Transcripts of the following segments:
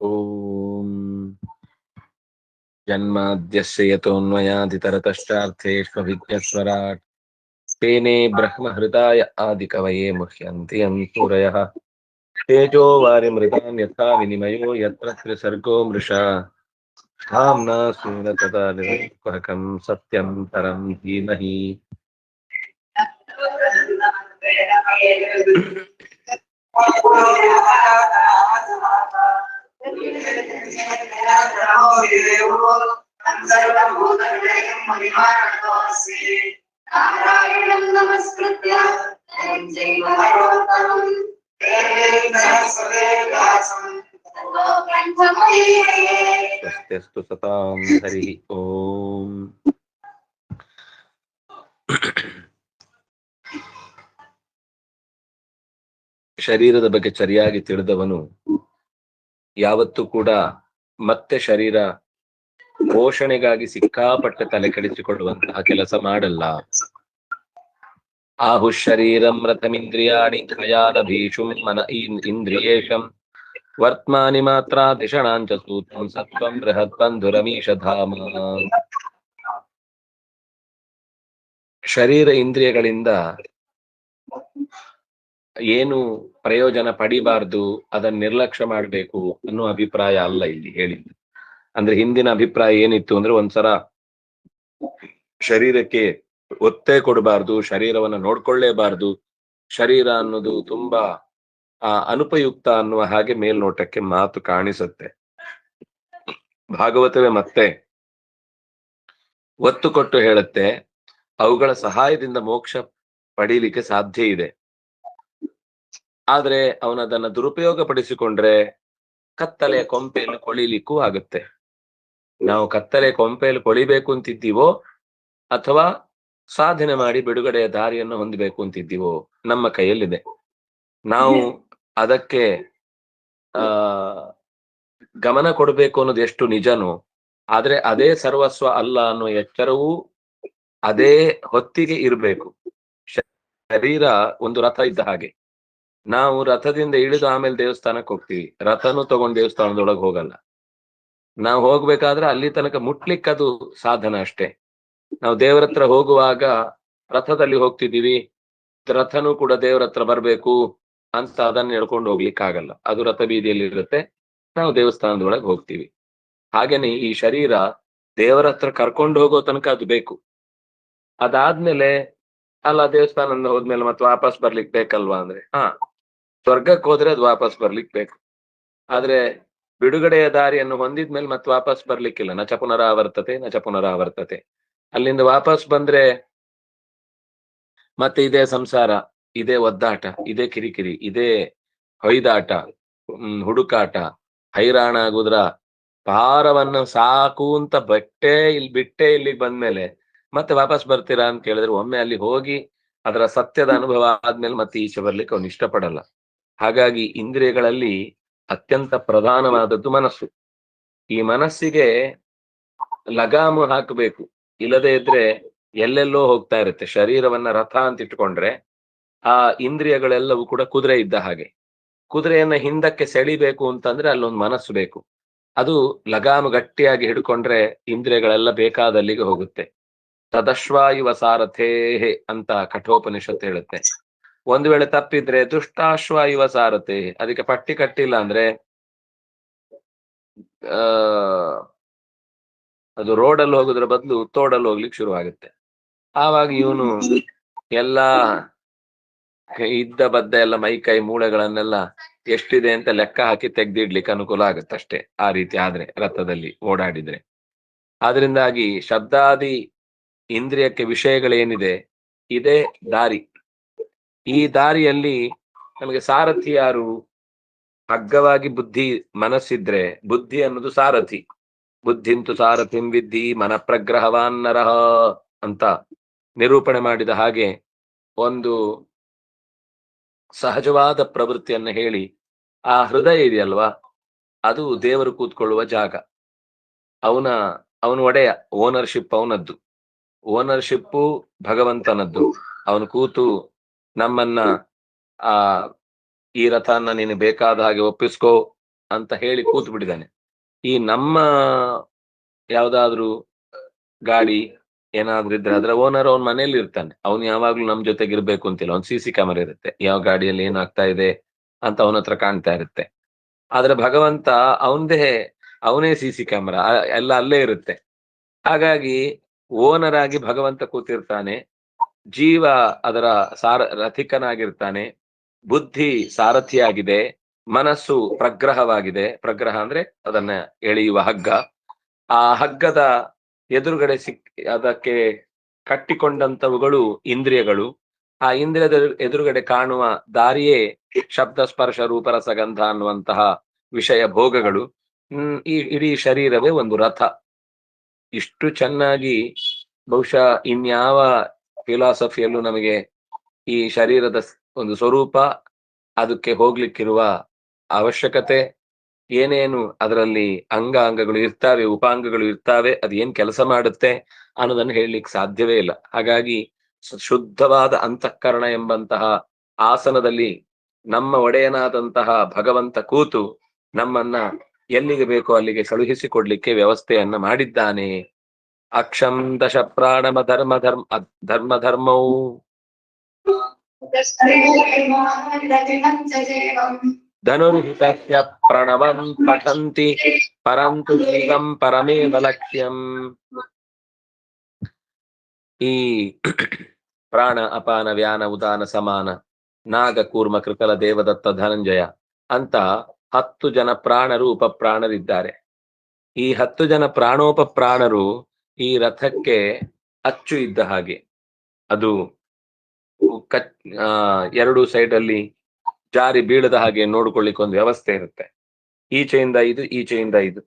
ಓಂ ಜನ್ಮಾದ್ಯಸ್ಯ ಯತೋನ್ಮಯಾದಿತರತಶ್ಚಾರ್ಥೇಷ್ವವಿದ್ಯಸ್ವರಾಟ್ ತೇನೇ ಬ್ರಹ್ಮಹೃದಾಯ ಆದಿಕವಯೇ ಮುಹ್ಯಂತಿ M ಸೂರಯಃ ತೇಜೋ ವಾರಿಮೃತಾನ್ ಯಥಾ ವಿನಿಮಯೋ ಯತ್ರ ತ್ರಿಸರ್ಗೋ ಮೃಷಾ ಧಾಮ್ನಾ ಸ್ವೇನ ತದಾ ನಿರಪಹಕಂ ಸತ್ಯಂ ಪರಂ ಧೀಮಹಿ. ನಾರಾಯಣಂ ನಮಸ್ಕೃತ್ಯ ನರಂ ಚೈವ ನರೋತ್ತಮಂ ದೇವೀಂ ಸರಸ್ವತೀಂ ವ್ಯಾಸಂ ತತೋ ಬ್ರಹ್ಮಮುನಿರಯೇ. ಸ್ವಸ್ತ್ಯಸ್ತು ಸತಾಂ ಹರಿ ಓಂ. ಶರೀರದ ಬಗ್ಗೆ ಸರಿಯಾಗಿ ತಿಳಿದವನು ಯಾವತ್ತೂ ಕೂಡ ಮತ್ತೆ ಶರೀರ ಪೋಷಣೆಗಾಗಿ ಸಿಕ್ಕಾಪಟ್ಟೆ ತಲೆ ಕೆಡಿಸಿಕೊಳ್ಳುವಂತಹ ಕೆಲಸ ಮಾಡಲ್ಲ. ಆಹು ಶರೀರಂ ರಥಮಿಂದ್ರಿಯಾಣಿ ಖಯಾದಭೀಷುಂ ಮನ ಇಂದ್ರಿಯೇಶಂ ವರ್ತ್ಮಾನಿ ಮಾತ್ರ ದಿಷಣಾಂಚ ಸೂತ್ರಂ ಸತ್ವಂ ಬೃಹತ್ಬಂಧುರಮೀಶಧಾಮ. ಶರೀರ ಇಂದ್ರಿಯಗಳಿಂದ ಏನು ಪ್ರಯೋಜನ ಪಡಿಬಾರ್ದು, ಅದನ್ನ ನಿರ್ಲಕ್ಷ್ಯ ಮಾಡಬೇಕು ಅನ್ನೋ ಅಭಿಪ್ರಾಯ ಅಲ್ಲ ಇಲ್ಲಿ ಹೇಳಿದ್ದು. ಅಂದ್ರೆ ಹಿಂದಿನ ಅಭಿಪ್ರಾಯ ಏನಿತ್ತು ಅಂದ್ರೆ ಒಂದ್ಸಲ ಶರೀರಕ್ಕೆ ಒತ್ತೇ ಕೊಡಬಾರ್ದು, ಶರೀರವನ್ನ ನೋಡ್ಕೊಳ್ಳೇಬಾರ್ದು, ಶರೀರ ಅನ್ನೋದು ತುಂಬಾ ಅನುಪಯುಕ್ತ ಅನ್ನುವ ಹಾಗೆ ಮೇಲ್ನೋಟಕ್ಕೆ ಮಾತು ಕಾಣಿಸುತ್ತೆ. ಭಾಗವತವೇ ಮತ್ತೆ ಒತ್ತು ಕೊಟ್ಟು ಹೇಳುತ್ತೆ, ಅವುಗಳ ಸಹಾಯದಿಂದ ಮೋಕ್ಷ ಪಡೀಲಿಕ್ಕೆ ಸಾಧ್ಯ ಇದೆ. ಆದ್ರೆ ಅವನದನ್ನ ದುರುಪಯೋಗ ಪಡಿಸಿಕೊಂಡ್ರೆ ಕತ್ತಲೆಯ ಕೊಂಪೆಯನ್ನು ಕೊಳಿಲಿಕ್ಕೂ ಆಗುತ್ತೆ. ನಾವು ಕತ್ತಲೆ ಕೊಂಪೆಯಲ್ಲಿ ಕೊಳಿಬೇಕು ಅಂತಿದ್ದೀವೋ ಅಥವಾ ಸಾಧನೆ ಮಾಡಿ ಬಿಡುಗಡೆಯ ದಾರಿಯನ್ನು ಹೊಂದಬೇಕು ಅಂತಿದ್ದೀವೋ ನಮ್ಮ ಕೈಯಲ್ಲಿದೆ. ನಾವು ಅದಕ್ಕೆ ಗಮನ ಕೊಡಬೇಕು ಅನ್ನೋದು ಎಷ್ಟು ನಿಜನೋ, ಆದ್ರೆ ಅದೇ ಸರ್ವಸ್ವ ಅಲ್ಲ ಅನ್ನೋ ಎಚ್ಚರವೂ ಅದೇ ಹೊತ್ತಿಗೆ ಇರಬೇಕು. ಶರೀರ ಒಂದು ರಥ ಇದ್ದ ಹಾಗೆ. ನಾವು ರಥದಿಂದ ಇಳಿದು ಆಮೇಲೆ ದೇವಸ್ಥಾನಕ್ಕೆ ಹೋಗ್ತೀವಿ, ರಥನು ತಗೊಂಡು ದೇವಸ್ಥಾನದೊಳಗೆ ಹೋಗಲ್ಲ. ನಾವು ಹೋಗ್ಬೇಕಾದ್ರೆ ಅಲ್ಲಿ ತನಕ ಮುಟ್ಲಿಕ್ಕೆ ಅದು ಸಾಧನ ಅಷ್ಟೇ. ನಾವು ದೇವರ ಹತ್ರ ಹೋಗುವಾಗ ರಥದಲ್ಲಿ ಹೋಗ್ತಿದ್ದೀವಿ, ರಥನು ಕೂಡ ದೇವರ ಹತ್ರ ಬರ್ಬೇಕು ಅಂತ ಅದನ್ನ ಹೇಳ್ಕೊಂಡು ಹೋಗ್ಲಿಕ್ಕಾಗಲ್ಲ. ಅದು ರಥ ಬೀದಿಯಲ್ಲಿ ಇರುತ್ತೆ, ನಾವು ದೇವಸ್ಥಾನದೊಳಗೆ ಹೋಗ್ತೀವಿ. ಹಾಗೇನೆ ಈ ಶರೀರ ದೇವರ ಹತ್ರ ಕರ್ಕೊಂಡು ಹೋಗೋ ತನಕ ಅದು ಬೇಕು. ಅದಾದ್ಮೇಲೆ ಅಲ್ಲ, ದೇವಸ್ಥಾನದಿಂದ ಹೋದ್ಮೇಲೆ ಮತ್ತೆ ವಾಪಸ್ ಬರ್ಲಿಕ್ಕೆ ಬೇಕಲ್ವಾ ಅಂದ್ರೆ, ಸ್ವರ್ಗಕ್ಕೆ ಹೋದ್ರೆ ಅದು ವಾಪಸ್ ಬರ್ಲಿಕ್ಕೆ ಬೇಕು. ಆದ್ರೆ ಬಿಡುಗಡೆಯ ದಾರಿಯನ್ನು ಹೊಂದಿದ್ಮೇಲೆ ಮತ್ತೆ ವಾಪಸ್ ಬರ್ಲಿಕ್ಕಿಲ್ಲ. ನಚ ಪುನರಾವರ್ತತೆ. ಅಲ್ಲಿಂದ ವಾಪಸ್ ಬಂದ್ರೆ ಮತ್ತೆ ಇದೇ ಸಂಸಾರ, ಇದೇ ಒದ್ದಾಟ, ಇದೇ ಕಿರಿಕಿರಿ, ಇದೇ ಹೊಯ್ದಾಟ, ಹುಡುಕಾಟ, ಹೈರಾಣ ಆಗುದ್ರ ಪಾರವನ್ನು ಸಾಕು ಅಂತ ಬಿಟ್ಟೆ ಇಲ್ಲಿಗೆ ಬಂದ್ಮೇಲೆ ಮತ್ತೆ ವಾಪಸ್ ಬರ್ತೀರಾ ಅಂತ ಕೇಳಿದ್ರೆ, ಒಮ್ಮೆ ಅಲ್ಲಿ ಹೋಗಿ ಅದರ ಸತ್ಯದ ಅನುಭವ ಆದ್ಮೇಲೆ ಮತ್ತೆ ಈಚೆ ಬರ್ಲಿಕ್ಕೆ ಅವನು ಇಷ್ಟಪಡಲ್ಲ. ಹಾಗಾಗಿ ಇಂದ್ರಿಯಗಳಲ್ಲಿ ಅತ್ಯಂತ ಪ್ರಧಾನವಾದದ್ದು ಮನಸ್ಸು. ಈ ಮನಸ್ಸಿಗೆ ಲಗಾಮು ಹಾಕಬೇಕು, ಇಲ್ಲದೆ ಇದ್ರೆ ಎಲ್ಲೆಲ್ಲೋ ಹೋಗ್ತಾ ಇರುತ್ತೆ. ಶರೀರವನ್ನ ರಥ ಅಂತ ಇಟ್ಕೊಂಡ್ರೆ ಆ ಇಂದ್ರಿಯಗಳೆಲ್ಲವೂ ಕೂಡ ಕುದುರೆ ಇದ್ದ ಹಾಗೆ. ಕುದುರೆಯನ್ನ ಹಿಂದಕ್ಕೆ ಸೆಳಿಬೇಕು ಅಂತಂದ್ರೆ ಅಲ್ಲೊಂದು ಮನಸ್ಸು ಬೇಕು. ಅದು ಲಗಾಮು ಗಟ್ಟಿಯಾಗಿ ಹಿಡ್ಕೊಂಡ್ರೆ ಇಂದ್ರಿಯಗಳೆಲ್ಲ ಬೇಕಾದಲ್ಲಿಗೆ ಹೋಗುತ್ತೆ. ತದಶ್ವಾಯುವ ಸಾರಥೇಹೆ ಅಂತ ಕಠೋಪನಿಷತ್ತು ಹೇಳುತ್ತೆ. ಒಂದು ವೇಳೆ ತಪ್ಪಿದ್ರೆ ದುಷ್ಟಾಶ್ವಾಯುವ ಸಾರಥೆ, ಅದಕ್ಕೆ ಪಟ್ಟಿ ಕಟ್ಟಿಲ್ಲ ಅಂದ್ರೆ ಅದು ರೋಡಲ್ಲಿ ಹೋಗೋದ್ರ ಬದಲು ತೋಡಲ್ಲಿ ಹೋಗ್ಲಿಕ್ಕೆ ಶುರು ಆಗುತ್ತೆ. ಆವಾಗ ಇವನು ಎಲ್ಲಾ ಇದ್ದ ಬದ್ದ ಎಲ್ಲ ಮೈಕೈ ಮೂಳೆಗಳನ್ನೆಲ್ಲ ಎಷ್ಟಿದೆ ಅಂತ ಲೆಕ್ಕ ಹಾಕಿ ತೆಗ್ದಿಡ್ಲಿಕ್ಕೆ ಅನುಕೂಲ ಆಗುತ್ತೆ ಅಷ್ಟೇ, ಆ ರೀತಿ ಆದ್ರೆ ರಥದಲ್ಲಿ ಓಡಾಡಿದ್ರೆ. ಆದ್ರಿಂದಾಗಿ ಶಬ್ದಾದಿ ಇಂದ್ರಿಯಕ್ಕೆ ವಿಷಯಗಳೇನಿದೆ ಇದೇ ದಾರಿ. ಈ ದಾರಿಯಲ್ಲಿ ನಮಗೆ ಸಾರಥಿ ಯಾರು? ಅಗ್ಗವಾಗಿ ಬುದ್ಧಿ ಮನಸ್ಸಿದ್ರೆ ಬುದ್ಧಿ ಅನ್ನೋದು ಸಾರಥಿ. ಬುದ್ಧಿಂತು ಸಾರಥಿಂ ವಿದ್ಧಿ ಮನಃಪ್ರಗ್ರಹವಾನ್ ನರಃ ಅಂತ ನಿರೂಪಣೆ ಮಾಡಿದ ಹಾಗೆ ಒಂದು ಸಹಜವಾದ ಪ್ರವೃತ್ತಿಯನ್ನ ಹೇಳಿ, ಆ ಹೃದಯ ಇದೆಯಲ್ವಾ, ಅದು ದೇವರು ಕೂತ್ಕೊಳ್ಳುವ ಜಾಗ. ಅವನ ಒಡೆಯ, ಓನರ್ಶಿಪ್ ಅವನದ್ದು. ಓನರ್ಶಿಪ್ಪು ಭಗವಂತನದ್ದು. ಅವನು ಕೂತು ನಮ್ಮನ್ನ ಈ ರಥನ ನೀನು ಬೇಕಾದ ಹಾಗೆ ಒಪ್ಪಿಸ್ಕೋ ಅಂತ ಹೇಳಿ ಕೂತು ಬಿಟ್ಟಿದ್ದಾನೆ. ಈ ನಮ್ಮ ಯಾವ್ದಾದ್ರು ಗಾಡಿ ಏನಾದ್ರೂ ಇದ್ರೆ ಅದರ ಓನರ್ ಅವ್ನ ಮನೇಲಿ ಇರ್ತಾನೆ, ಅವ್ನು ಯಾವಾಗ್ಲೂ ನಮ್ ಜೊತೆಗೆ ಇರ್ಬೇಕು ಅಂತಿಲ್ಲ. ಅವ್ನ್ CC ಕ್ಯಾಮರಾ ಇರುತ್ತೆ, ಯಾವ ಗಾಡಿಯಲ್ಲಿ ಏನಾಗ್ತಾ ಇದೆ ಅಂತ ಅವನ ಹತ್ರ ಕಾಣ್ತಾ ಇರುತ್ತೆ. ಆದ್ರೆ ಭಗವಂತ ಅವನೇ CC ಕ್ಯಾಮರಾ ಎಲ್ಲ ಅಲ್ಲೇ ಇರುತ್ತೆ. ಹಾಗಾಗಿ ಓನರ್ ಆಗಿ ಭಗವಂತ ಕೂತಿರ್ತಾನೆ, ಜೀವ ಅದರ ರಥಿಕನಾಗಿರ್ತಾನೆ, ಬುದ್ಧಿ ಸಾರಥಿಯಾಗಿದೆ, ಮನಸ್ಸು ಪ್ರಗ್ರಹವಾಗಿದೆ. ಪ್ರಗ್ರಹ ಅಂದ್ರೆ ಅದನ್ನ ಎಳೆಯುವ ಹಗ್ಗ. ಆ ಹಗ್ಗದ ಎದುರುಗಡೆ ಅದಕ್ಕೆ ಕಟ್ಟಿಕೊಂಡಂತವುಗಳು ಇಂದ್ರಿಯಗಳು. ಆ ಇಂದ್ರಿಯದ ಎದುರುಗಡೆ ಕಾಣುವ ದಾರಿಯೇ ಶಬ್ದ ಸ್ಪರ್ಶ ರೂಪರಸಗಂಧ ಅನ್ನುವಂತಹ ವಿಷಯ ಭೋಗಗಳು. ಈ ಇಡೀ ಶರೀರವೇ ಒಂದು ರಥ. ಇಷ್ಟು ಚೆನ್ನಾಗಿ ಬಹುಶಃ ಇನ್ಯಾವ ಫಿಲಾಸಫಿಯಲ್ಲೂ ನಮಗೆ ಈ ಶರೀರದ ಒಂದು ಸ್ವರೂಪ, ಅದಕ್ಕೆ ಹೋಗ್ಲಿಕ್ಕಿರುವ ಅವಶ್ಯಕತೆ, ಏನೇನು ಅದರಲ್ಲಿ ಅಂಗಗಳು ಇರ್ತಾವೆ, ಉಪಾಂಗಗಳು ಇರ್ತಾವೆ, ಅದು ಏನ್ ಕೆಲಸ ಮಾಡುತ್ತೆ ಅನ್ನೋದನ್ನು ಹೇಳಲಿಕ್ಕೆ ಸಾಧ್ಯವೇ ಇಲ್ಲ. ಹಾಗಾಗಿ ಶುದ್ಧವಾದ ಅಂತಃಕರಣ ಎಂಬಂತಹ ಆಸನದಲ್ಲಿ ನಮ್ಮ ಒಡೆಯನಾದಂತಹ ಭಗವಂತ ಕೂತು ನಮ್ಮನ್ನ ಎಲ್ಲಿಗೆ ಬೇಕೋ ಅಲ್ಲಿಗೆ ಕಳುಹಿಸಿಕೊಡ್ಲಿಕ್ಕೆ ವ್ಯವಸ್ಥೆಯನ್ನ ಮಾಡಿದ್ದಾನೆ. ಅಕ್ಷಂ ದಶ ಪ್ರಾಣಮ ಧರ್ಮೌ ಧನುರ್ಹಿತಸ್ಯ ಪ್ರಣವಂ ಪಠಂತಿ ಪರಂತು ಜೀವಂ ಪರಮೇವ ಲಕ್ಷ್ಯಂ. ಈ ಪ್ರಾಣ ಅಪಾನ ವ್ಯಾನ ಉದಾನ ಸಮಾನ ನಾಗ ಕೂರ್ಮ ಕೃಕಲ ದೇವದತ್ತ ಧನಂಜಯ ಅಂತ 10 ಜನ ಪ್ರಾಣರು ಉಪಪ್ರಾಣರಿದ್ದಾರೆ. ಈ 10 ಜನ ಪ್ರಾಣೋಪಪ್ರಾಣರು ಈ ರಥಕ್ಕೆ ಅಚ್ಚು ಇದ್ದ ಹಾಗೆ. ಅದು ಎರಡು ಸೈಡ್ ಅಲ್ಲಿ ಜಾರಿ ಬೀಳದ ಹಾಗೆ ನೋಡ್ಕೊಳ್ಳಿಕ್ಕೆ ಒಂದು ವ್ಯವಸ್ಥೆ ಇರುತ್ತೆ. ಈಚೆಯಿಂದ ಇದು, ಈಚೆಯಿಂದ ಇದು.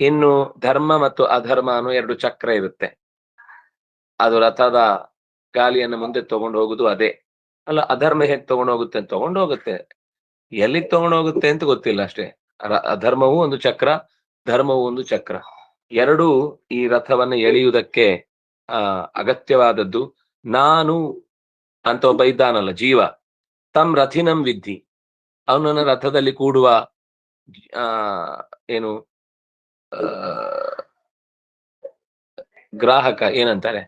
ಇನ್ನು ಧರ್ಮ ಮತ್ತು ಅಧರ್ಮ ಅನ್ನೋ 2 ಚಕ್ರ ಇರುತ್ತೆ. ಅದು ರಥದ ಗಾಲಿಯನ್ನು ಮುಂದೆ ತಗೊಂಡು ಹೋಗುದು ಅದೇ. ಅಲ್ಲ, ಅಧರ್ಮ ಹೇಗೆ ತಗೊಂಡೋಗುತ್ತೆ ಅಂತ ತಗೊಂಡೋಗುತ್ತೆ, ಎಲ್ಲಿಗೆ ತಗೊಂಡೋಗುತ್ತೆ ಅಂತ ಗೊತ್ತಿಲ್ಲ ಅಷ್ಟೇ. ಅಧರ್ಮವೂ ಒಂದು ಚಕ್ರ, ಧರ್ಮವೂ ಒಂದು ಚಕ್ರ. ಎರಡೂ ಈ ರಥವನ್ನು ಎಳೆಯುವುದಕ್ಕೆ ಅಗತ್ಯವಾದದ್ದು. ನಾನು ಅಂತ ಒಬ್ಬ ಇದ್ದಾನಲ್ಲ ಜೀವ, ತಮ್ ರಥಿನಂ ವಿದ್ಧಿ, ಅವನನ್ನ ರಥದಲ್ಲಿ ಕೂಡುವ ಏನು ಗ್ರಾಹಕ ಏನಂತಾರೆ,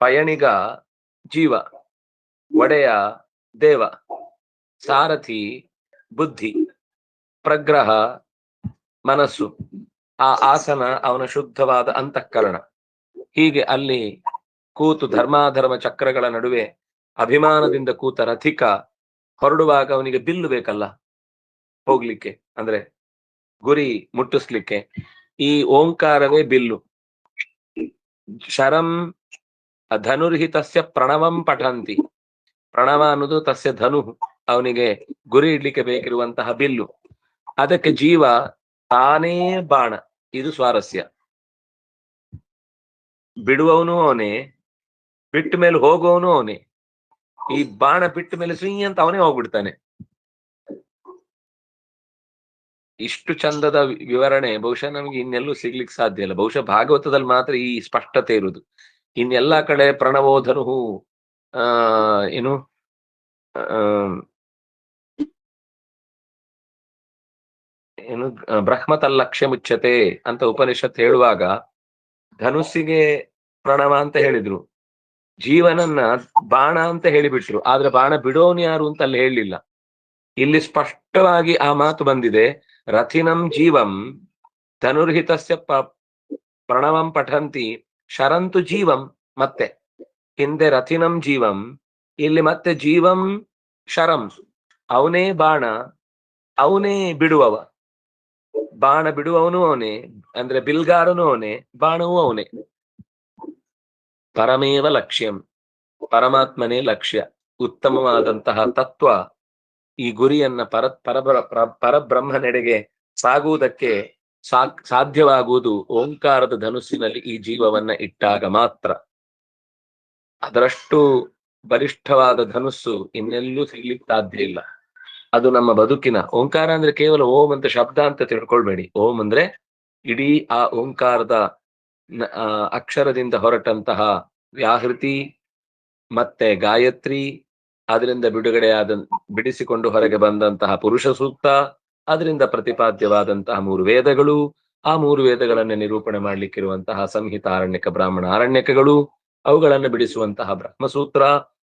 ಪಯಣಿಗ ಜೀವ, ಒಡೆಯ ದೇವ, ಸಾರಥಿ ಬುದ್ಧಿ, ಪ್ರಗ್ರಹ ಮನಸ್ಸು, ಆ ಆಸನ ಅವನ ಶುದ್ಧವಾದ ಅಂತಃಕರಣ. ಹೀಗೆ ಅಲ್ಲಿ ಕೂತು ಧರ್ಮಾಧರ್ಮ ಚಕ್ರಗಳ ನಡುವೆ ಅಭಿಮಾನದಿಂದ ಕೂತ ರಥಿಕ ಹೊರಡುವಾಗ ಅವನಿಗೆ ಬಿಲ್ಲು ಬೇಕಲ್ಲ ಹೋಗ್ಲಿಕ್ಕೆ, ಅಂದ್ರೆ ಗುರಿ ಮುಟ್ಟಿಸ್ಲಿಕ್ಕೆ. ಈ ಓಂಕಾರವೇ ಬಿಲ್ಲು. ಶರಂ ಧನುರ್ಹಿತಸ್ಯ ಪ್ರಣವಂ ಪಠಂತಿ. ಪ್ರಣವ ಅನ್ನೋದು ತಸ್ಯ ಧನು, ಅವನಿಗೆ ಗುರಿ ಇಡ್ಲಿಕ್ಕೆ ಬೇಕಿರುವಂತಹ ಬಿಲ್ಲು. ಅದಕ್ಕೆ ಜೀವ ತಾನೇ ಬಾಣ. ಇದು ಸ್ವಾರಸ್ಯ. ಬಿಡುವವನು ಅವನೇ, ಬಿಟ್ಟ ಮೇಲೆ ಹೋಗುವವನು ಅವನೇ. ಈ ಬಾಣ ಬಿಟ್ಟ ಮೇಲೆ ಸುಯಿ ಅಂತ ಅವನೇ ಹೋಗ್ಬಿಡ್ತಾನೆ. ಇಷ್ಟು ಚಂದದ ವಿವರಣೆ ಬಹುಶಃ ನಮ್ಗೆ ಇನ್ನೆಲ್ಲೂ ಸಿಗ್ಲಿಕ್ಕೆ ಸಾಧ್ಯ ಇಲ್ಲ. ಬಹುಶಃ ಭಾಗವತದಲ್ಲಿ ಮಾತ್ರ ಈ ಸ್ಪಷ್ಟತೆ ಇರುವುದು. ಇನ್ನೆಲ್ಲಾ ಕಡೆ ಪ್ರಣವೋಧನು ಏನು ಏನು ಬ್ರಹ್ಮತಲ್ಲಕ್ಷ್ಯ ಮುಚ್ಚತೆ ಅಂತ ಉಪನಿಷತ್ ಹೇಳುವಾಗ ಧನುಸ್ಸಿಗೆ ಪ್ರಣವ ಅಂತ ಹೇಳಿದ್ರು, ಜೀವನನ್ನ ಬಾಣ ಅಂತ ಹೇಳಿಬಿಟ್ರು. ಆದ್ರೆ ಬಾಣ ಬಿಡೋನು ಯಾರು ಅಂತ ಅಲ್ಲಿ ಹೇಳಲಿಲ್ಲ. ಇಲ್ಲಿ ಸ್ಪಷ್ಟವಾಗಿ ಆ ಮಾತು ಬಂದಿದೆ. ರಥಿನಂ ಜೀವಂ ಧನುರ್ಹಿತಸ್ಯ ಪ್ರಣವಂ ಪಠಂತಿ ಶರಂತು ಜೀವಂ. ಮತ್ತೆ ಹಿಂದೆ ರಥಿನಂ ಜೀವಂ, ಇಲ್ಲಿ ಮತ್ತೆ ಜೀವಂ ಶರಂ. ಅವನೇ ಬಾಣ, ಅವನೇ ಬಿಡುವವ. ಬಾಣ ಬಿಡುವವನು ಅವನೇ, ಅಂದ್ರೆ ಬಿಲ್ಗಾರನು ಅವನೇ, ಬಾಣವೂ ಅವನೇ. ಪರಮೇವ ಲಕ್ಷ್ಯಂ, ಪರಮಾತ್ಮನೇ ಲಕ್ಷ್ಯ. ಉತ್ತಮವಾದಂತಹ ತತ್ವ ಈ ಗುರಿಯನ್ನ ಪರಬ್ರಹ್ಮನೆಡೆಗೆ ಸಾಗುವುದಕ್ಕೆ ಸಾಧ್ಯವಾಗುವುದು ಓಂಕಾರದ ಧನುಸ್ಸಿನಲ್ಲಿ ಈ ಜೀವವನ್ನ ಇಟ್ಟಾಗ ಮಾತ್ರ. ಅದರಷ್ಟು ಬಲಿಷ್ಠವಾದ ಧನುಸ್ಸು ಇನ್ನೆಲ್ಲೂ ಸಿಗ್ಲಿಕ್ಕೆ ಸಾಧ್ಯ ಇಲ್ಲ. ಅದು ನಮ್ಮ ಬದುಕಿನ ಓಂಕಾರ ಅಂದ್ರೆ ಕೇವಲ ಓಂ ಅಂತ ಶಬ್ದ ಅಂತ ತಿಳ್ಕೊಳ್ಬೇಡಿ. ಓಂ ಅಂದ್ರೆ ಇಡೀ ಆ ಓಂಕಾರದ ಅಕ್ಷರದಿಂದ ಹೊರಟಂತಹ ವ್ಯಾಹೃತಿ ಮತ್ತೆ ಗಾಯತ್ರಿ, ಅದರಿಂದ ಬಿಡಿಸಿಕೊಂಡು ಹೊರಗೆ ಬಂದಂತಹ ಪುರುಷ ಸೂಕ್ತ, ಅದರಿಂದ ಪ್ರತಿಪಾದ್ಯವಾದಂತಹ 3 ವೇದಗಳು, ಆ 3 ವೇದಗಳನ್ನ ನಿರೂಪಣೆ ಮಾಡ್ಲಿಕ್ಕಿರುವಂತಹ ಸಂಹಿತ, ಆರಣ್ಯಕ, ಬ್ರಾಹ್ಮಣ, ಆರಣ್ಯಕಗಳು, ಅವುಗಳನ್ನು ಬಿಡಿಸುವಂತಹ ಬ್ರಹ್ಮಸೂತ್ರ,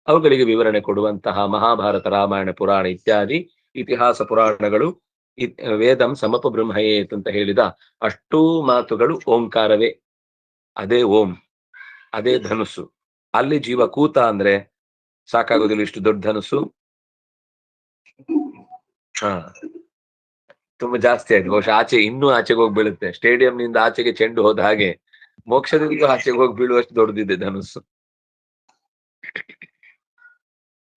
ಅವುಗಳಿಗೆ ವಿವರಣೆ ಕೊಡುವಂತಹ ಮಹಾಭಾರತ, ರಾಮಾಯಣ, ಪುರಾಣ ಇತ್ಯಾದಿ ಇತಿಹಾಸ ಪುರಾಣಗಳು, ವೇದಂ ಸಮಪ ಬ್ರಹ್ಮಯೇತ್ ಅಂತ ಹೇಳಿದ ಅಷ್ಟೂ ಮಾತುಗಳು ಓಂಕಾರವೇ. ಅದೇ ಓಂ, ಅದೇ ಧನುಸ್ಸು. ಅಲ್ಲಿ ಜೀವ ಕೂತ ಅಂದ್ರೆ ಸಾಕಾಗೋದಿಲ್ಲ, ಇಷ್ಟು ದೊಡ್ಡ ಧನುಸ್ಸು. ತುಂಬಾ ಜಾಸ್ತಿ ಆಯ್ತು. ಬಹುಶಃ ಆಚೆ ಇನ್ನೂ ಆಚೆಗೆ ಹೋಗಿ ಬೀಳುತ್ತೆ. ಸ್ಟೇಡಿಯಂನಿಂದ ಆಚೆಗೆ ಚೆಂಡು ಹೋದ ಹಾಗೆ ಮೋಕ್ಷದಿಂದ ಆಚೆಗೆ ಹೋಗಿ ಬೀಳುವಷ್ಟು ದೊಡ್ಡದಿದೆ ಧನುಸ್ಸು.